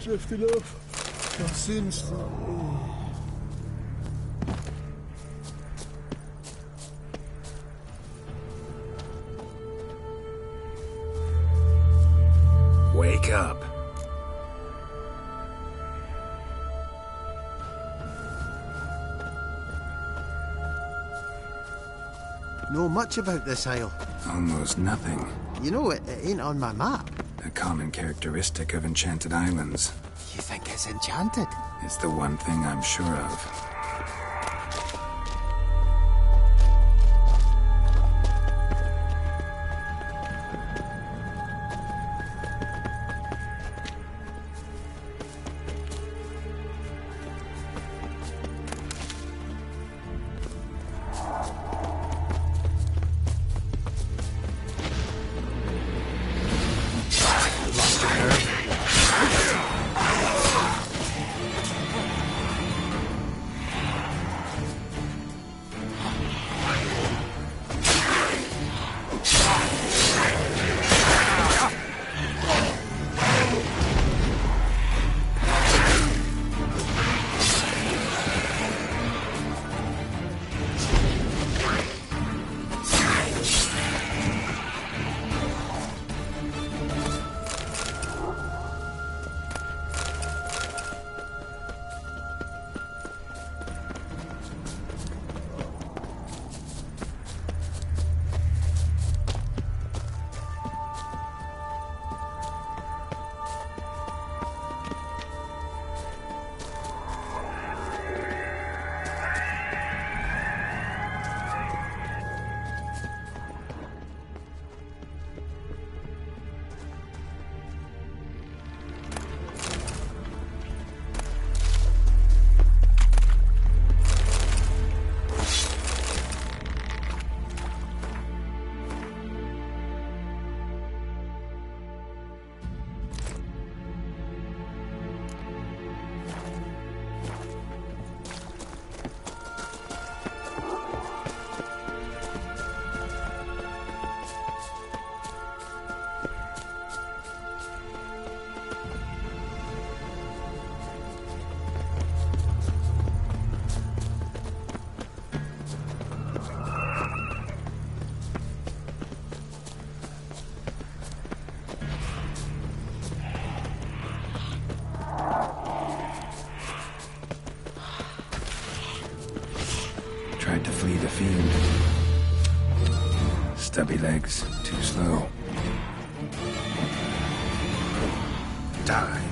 Drifted off. Our sins. Wake up. know much about this isle? Almost nothing. You know, it ain't on my map. A common characteristic of enchanted islands. You think it's enchanted? It's the one thing I'm sure of. Tried to flee the fiend. Stubby legs, too slow. Die.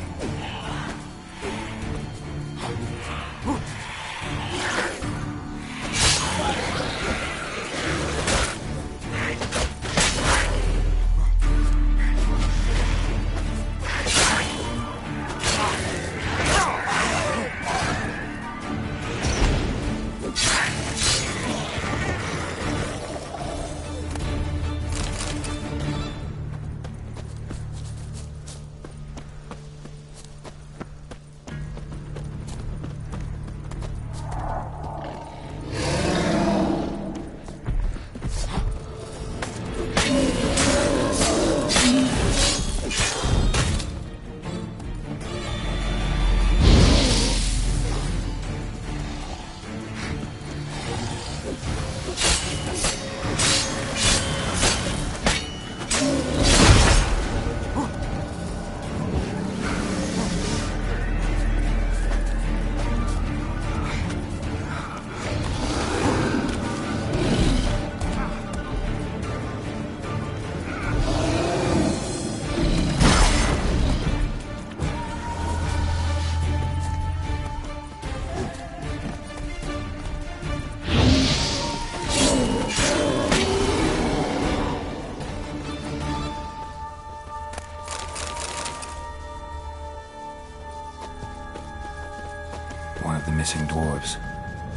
One of the missing dwarves.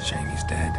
Shame he's dead.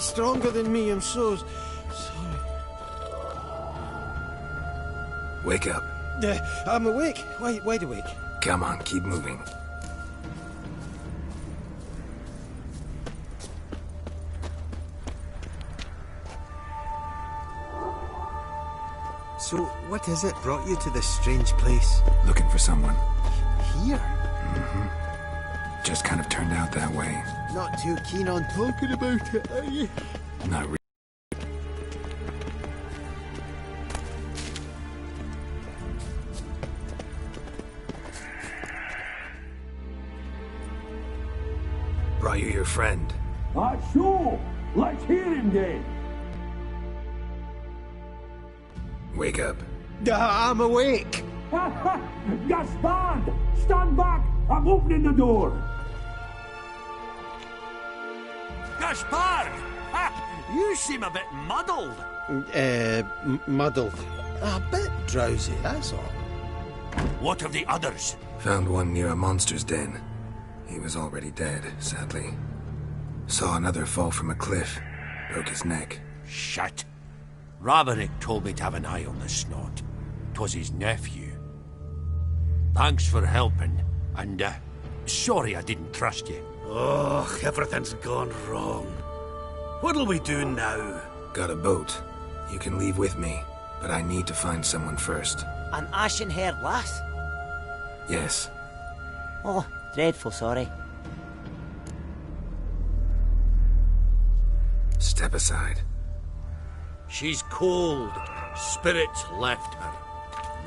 stronger than me, I'm so sorry. Wake up. I'm awake. Wide awake. Come on, keep moving. So, what is it brought you to this strange place? Looking for someone. Here? Mm-hmm. Just kind of turned out that way. Not too keen on talking about it, are you? Not really. Brought you your friend. Sure. Let's hear him then. Wake up. I'm awake. Gaspard! Stand back! I'm opening the door. Gaspard! You seem a bit muddled. Muddled. A bit drowsy, that's all. What of the others? Found one near a monster's den. He was already dead, sadly. Saw another fall from a cliff. Broke his neck. Shit. Roderick told me to have an eye on the snot. 'Twas his nephew. Thanks for helping, and, sorry I didn't trust you. Oh, everything's gone wrong. What'll we do now? Got a boat. You can leave with me, but I need to find someone first. An ashen-haired lass? Yes. Oh, dreadful sorry. Step aside. She's cold. Spirits left her.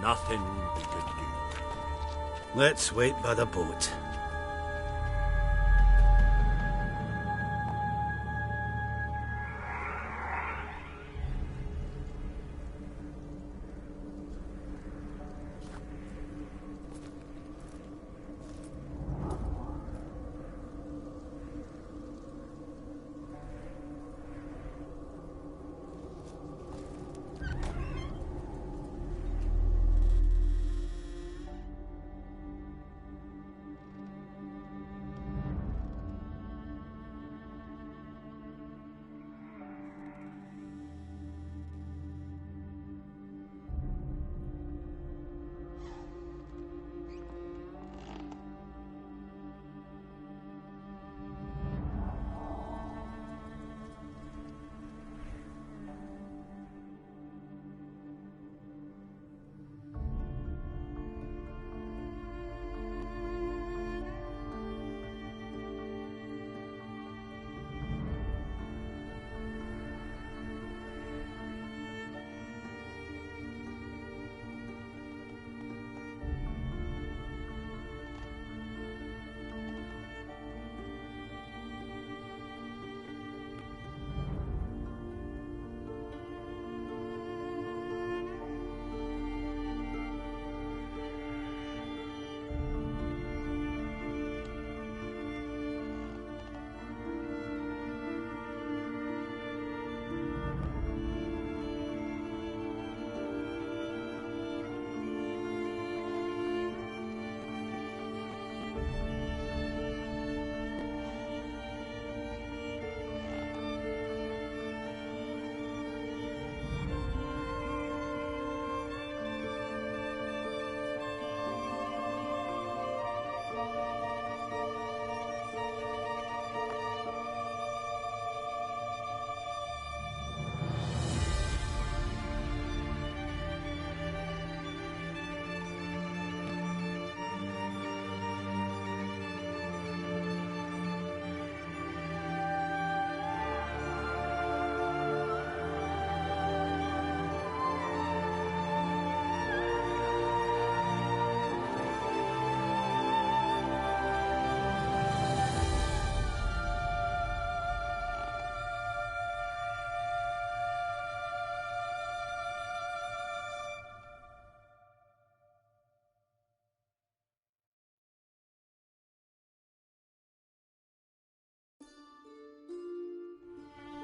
Nothing we could do. Let's wait by the boat.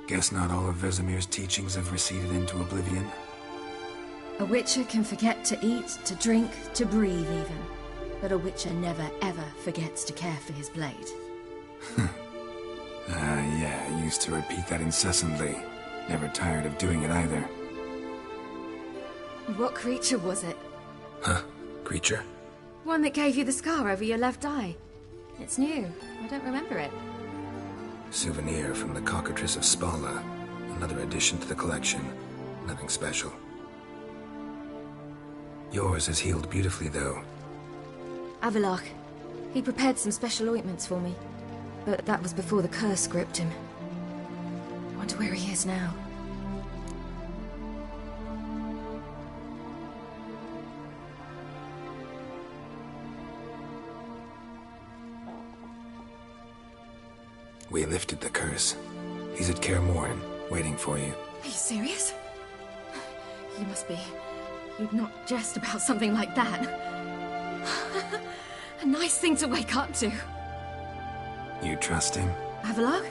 Guess not all of Vesemir's teachings have receded into oblivion. A witcher can forget to eat, to drink, to breathe even. But a witcher never ever forgets to care for his blade. Aye. Yeah, I used to repeat that incessantly. Never tired of doing it either. What creature was it? Huh? Creature? One that gave you the scar over your left eye. It's new. I don't remember it. Souvenir from the Cockatrice of Spala. Another addition to the collection. Nothing special. Yours has healed beautifully, though. Avallac'h. He prepared some special ointments for me. But that was before the curse gripped him. Wonder where he is now. We lifted the curse. He's at Kaer Morhen, waiting for you. Are you serious? You must be. You'd not jest about something like that. A nice thing to wake up to. You trust him? Avallac'h?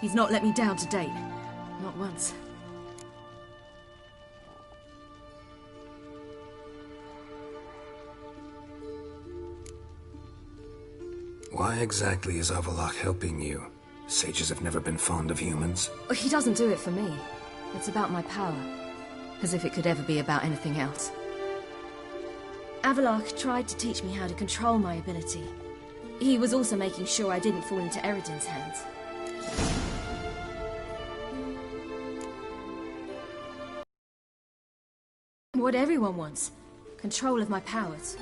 He's not let me down to date. Not once. Why exactly is Avallac'h helping you? Sages have never been fond of humans. He doesn't do it for me. It's about my power. As if it could ever be about anything else. Avallac'h tried to teach me how to control my ability. He was also making sure I didn't fall into Eredin's hands. What everyone wants. Control of my powers.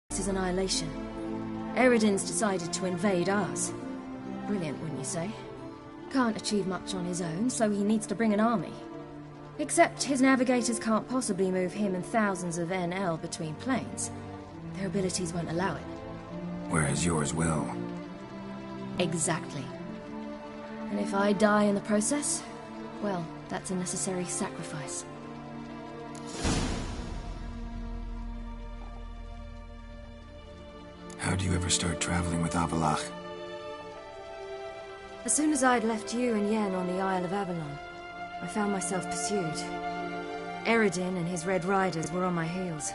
This is annihilation. Eredin's decided to invade ours. Brilliant, wouldn't you say? Can't achieve much on his own, so he needs to bring an army. Except his navigators can't possibly move him and thousands of NL between planes. Their abilities won't allow it. Whereas yours will. Exactly. And if I die in the process, well, that's a necessary sacrifice. How do you ever start traveling with Avallac'h? As soon as I'd left you and Yen on the Isle of Avalon, I found myself pursued. Eredin and his Red Riders were on my heels.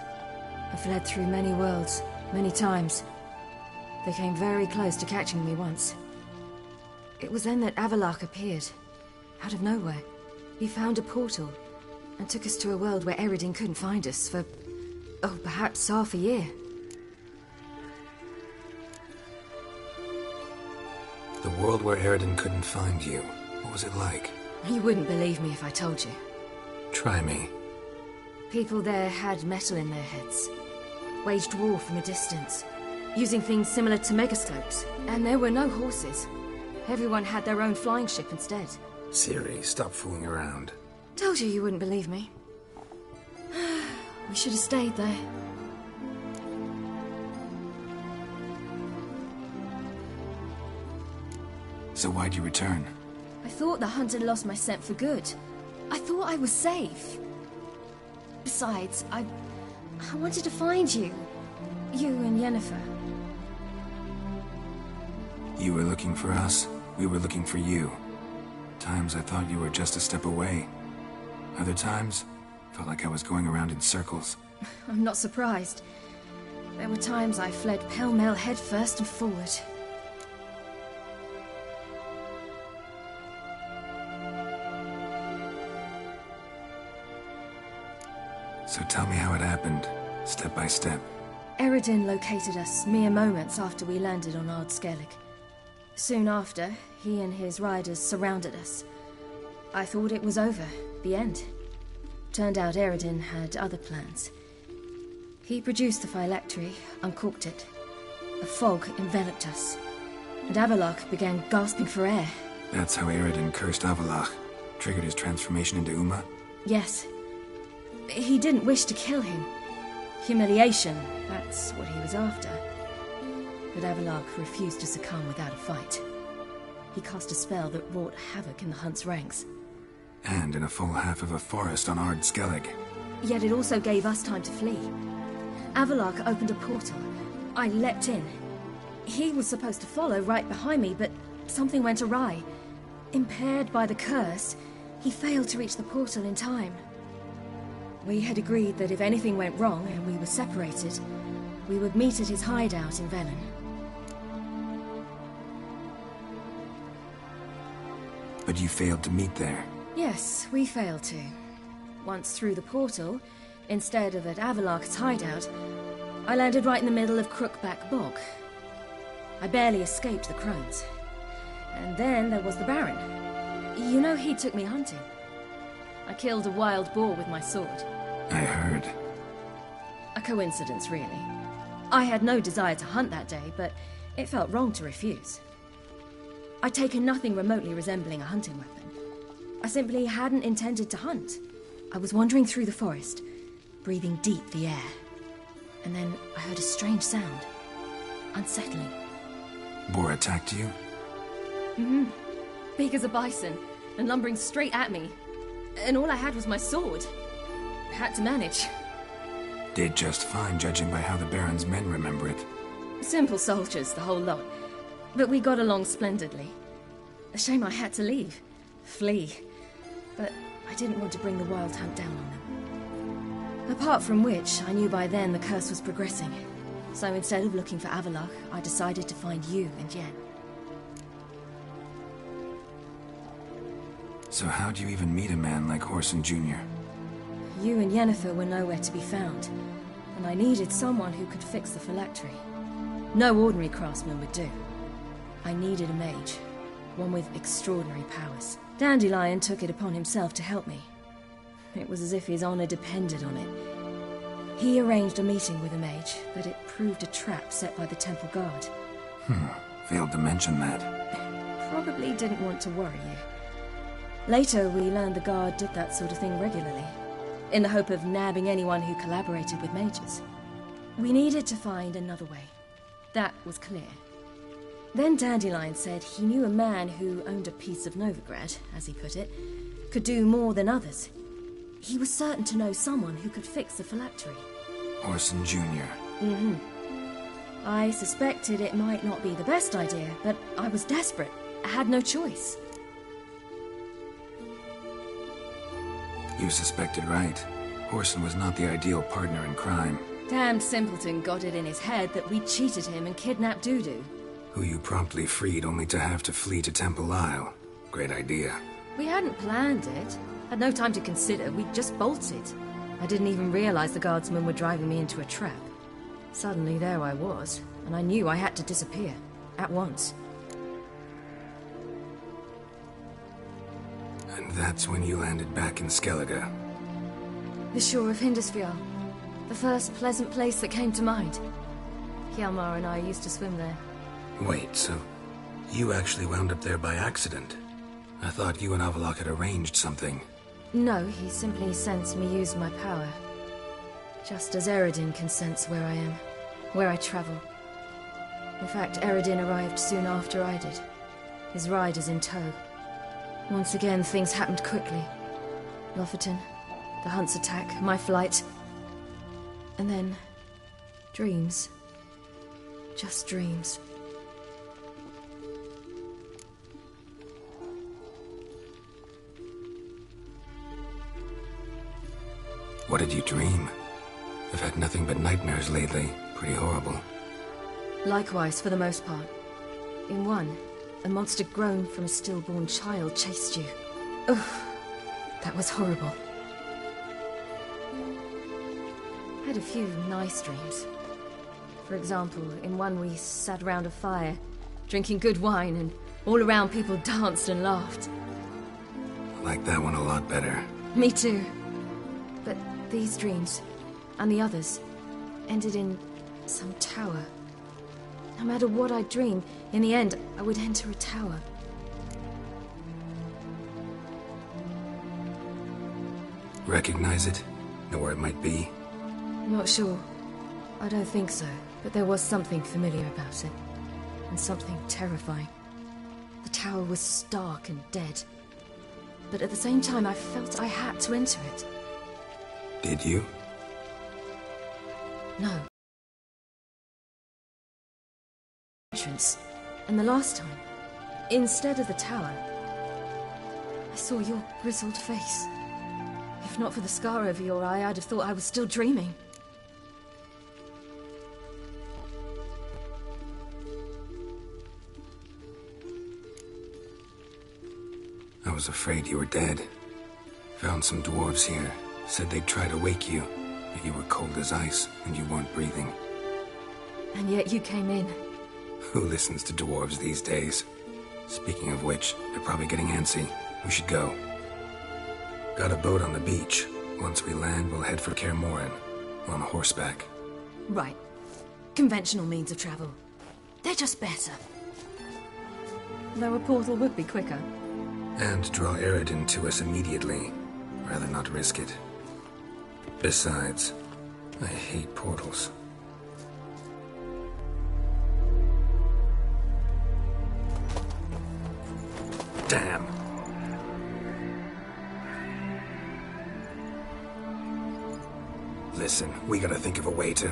I fled through many worlds, many times. They came very close to catching me once. It was then that Avallac'h appeared, out of nowhere. He found a portal, and took us to a world where Eredin couldn't find us for, oh, perhaps half a year. The world where Eredin couldn't find you. What was it like? You wouldn't believe me if I told you. Try me. People there had metal in their heads. Waged war from a distance, using things similar to megascopes. And there were no horses. Everyone had their own flying ship instead. Ciri, stop fooling around. Told you wouldn't believe me. We should have stayed there. So why'd you return? I thought the hunt had lost my scent for good. I thought I was safe. Besides, I wanted to find you. You and Yennefer. You were looking for us. We were looking for you. Times I thought you were just a step away. Other times, felt like I was going around in circles. I'm not surprised. There were times I fled pell-mell headfirst and forward. So tell me how it happened, step by step. Eredin located us mere moments after we landed on Ard Skellig. Soon after, he and his riders surrounded us. I thought it was over, the end. Turned out Eredin had other plans. He produced the phylactery, uncorked it. A fog enveloped us, and Avallac'h began gasping for air. That's how Eredin cursed Avallac'h. Triggered his transformation into Uma? Yes. He didn't wish to kill him. Humiliation, that's what he was after. But Avallac'h refused to succumb without a fight. He cast a spell that wrought havoc in the hunt's ranks. And in a full half of a forest on Ard Skellig. Yet it also gave us time to flee. Avallac'h opened a portal. I leapt in. He was supposed to follow right behind me, but something went awry. Impaired by the curse, he failed to reach the portal in time. We had agreed that if anything went wrong and we were separated, we would meet at his hideout in Velen. But you failed to meet there. Yes, we failed to. Once through the portal, instead of at Avalok's hideout, I landed right in the middle of Crookback Bog. I barely escaped the crones. And then there was the Baron. You know, he took me hunting. I killed a wild boar with my sword. I heard. A coincidence, really. I had no desire to hunt that day, but it felt wrong to refuse. I'd taken nothing remotely resembling a hunting weapon. I simply hadn't intended to hunt. I was wandering through the forest, breathing deep the air. And then I heard a strange sound. Unsettling. Boar attacked you? Mm-hmm. Big as a bison, and lumbering straight at me. And all I had was my sword. I had to manage. Did just fine, judging by how the Baron's men remember it. Simple soldiers, the whole lot. But we got along splendidly. A shame I had to leave. Flee. But I didn't want to bring the Wild Hunt down on them. Apart from which, I knew by then the curse was progressing. So instead of looking for Avalok, I decided to find you and Yen. So how'd you even meet a man like Whoreson Jr.? You and Yennefer were nowhere to be found, and I needed someone who could fix the phylactery. No ordinary craftsman would do. I needed a mage, one with extraordinary powers. Dandelion took it upon himself to help me. It was as if his honor depended on it. He arranged a meeting with a mage, but it proved a trap set by the Temple Guard. Failed to mention that. Probably didn't want to worry you. Later, we learned the Guard did that sort of thing regularly, in the hope of nabbing anyone who collaborated with mages. We needed to find another way. That was clear. Then Dandelion said he knew a man who owned a piece of Novigrad, as he put it, could do more than others. He was certain to know someone who could fix the phylactery. Whoreson Jr. Mm-hmm. I suspected it might not be the best idea, but I was desperate. I had no choice. You suspected right. Whoreson was not the ideal partner in crime. Damned simpleton got it in his head that we cheated him and kidnapped Dudu. Who you promptly freed only to have to flee to Temple Isle. Great idea. We hadn't planned it. Had no time to consider. We just bolted. I didn't even realize the guardsmen were driving me into a trap. Suddenly there I was, and I knew I had to disappear. At once. And that's when you landed back in Skellige. The shore of Hindisfjall. The first pleasant place that came to mind. Hjalmar and I used to swim there. Wait, so you actually wound up there by accident? I thought you and Avalok had arranged something. No, he simply sensed me use my power. Just as Eredin can sense where I am, where I travel. In fact, Eredin arrived soon after I did. His riders in tow. Once again, things happened quickly. Lofoten, the Hunt's attack, my flight. And then, dreams. Just dreams. What did you dream? I've had nothing but nightmares lately. Pretty horrible. Likewise, for the most part. In one, a monster grown from a stillborn child chased you. Ugh, that was horrible. I had a few nice dreams. For example, in one we sat around a fire, drinking good wine, and all around people danced and laughed. I like that one a lot better. Me too. But these dreams, and the others, ended in some tower. No matter what I dreamed, in the end, I would enter a tower. Recognize it? Know where it might be? Not sure. I don't think so, but there was something familiar about it. And something terrifying. The tower was stark and dead. But at the same time, I felt I had to enter it. Did you? No. Entrance. And the last time, instead of the tower, I saw your grizzled face. If not for the scar over your eye, I'd have thought I was still dreaming. I was afraid you were dead. Found some dwarves here. Said they'd try to wake you, but you were cold as ice and you weren't breathing. And yet you came in. Who listens to dwarves these days? Speaking of which, they're probably getting antsy. We should go. Got a boat on the beach. Once we land, we'll head for Kaer Morhen. On horseback. Right. Conventional means of travel. They're just better. Though a portal would be quicker. And draw Eredin to us immediately. Rather not risk it. Besides, I hate portals. Damn. Listen, we gotta think of a way to...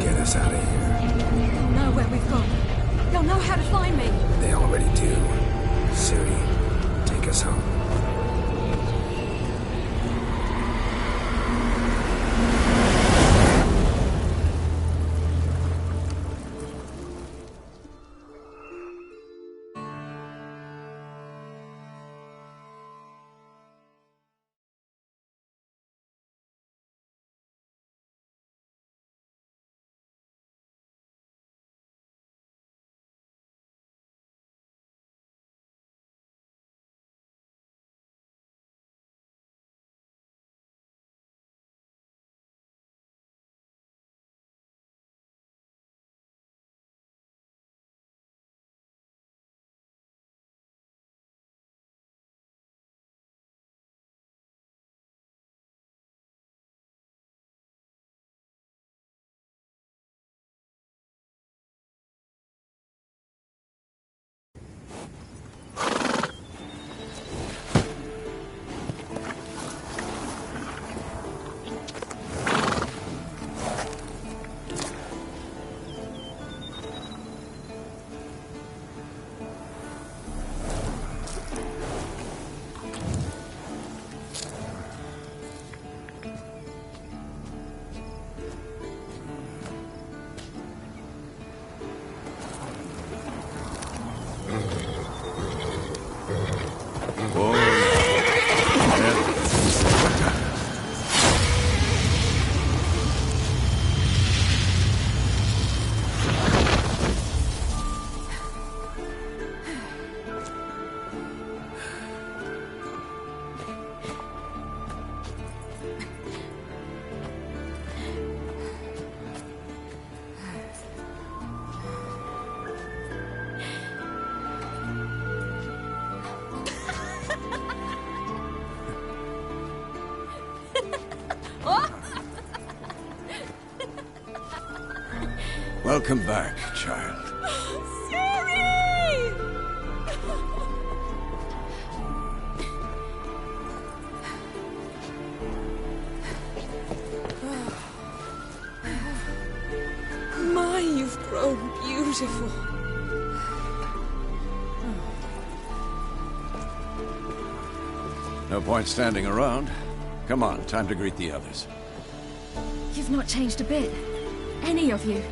get us out of here. They'll know where we've gone. They'll know how to find me. They already do. Ciri, take us home. Welcome back, child. My, you've grown beautiful. No point standing around. Come on, time to greet the others. You've not changed a bit. Any of you.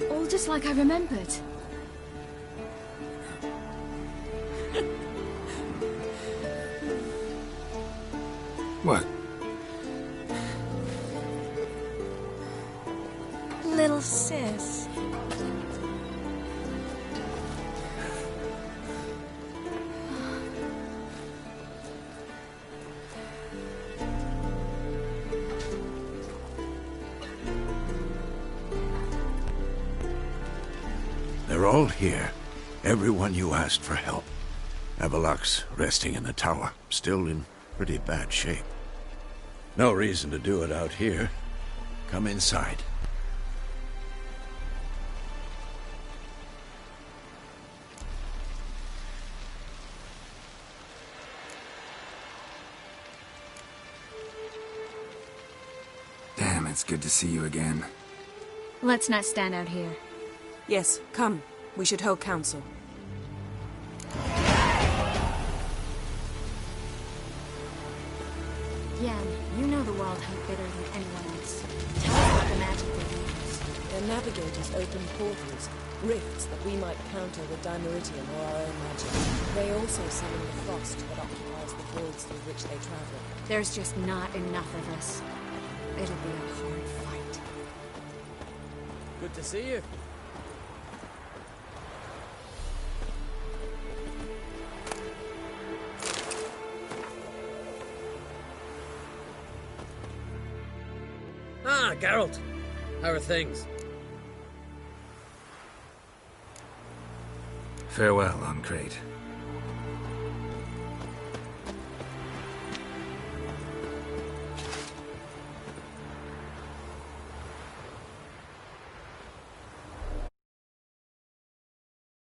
All just like I remembered. What? Little sis. They're all here. Everyone you asked for help. Avallac'h's resting in the tower, still in pretty bad shape. No reason to do it out here. Come inside. Damn, it's good to see you again. Let's not stand out here. Yes, come. We should hold council. Hunt better than anyone else. Tell us about the magic they use. Their navigators open portals, rifts that we might counter with Dimeridium or our own magic. They also summon the frost that occupies the voids through which they travel. There's just not enough of us. It'll be a hard fight. Good to see you. Ah, Geralt. How are things? Farewell, Ancrate.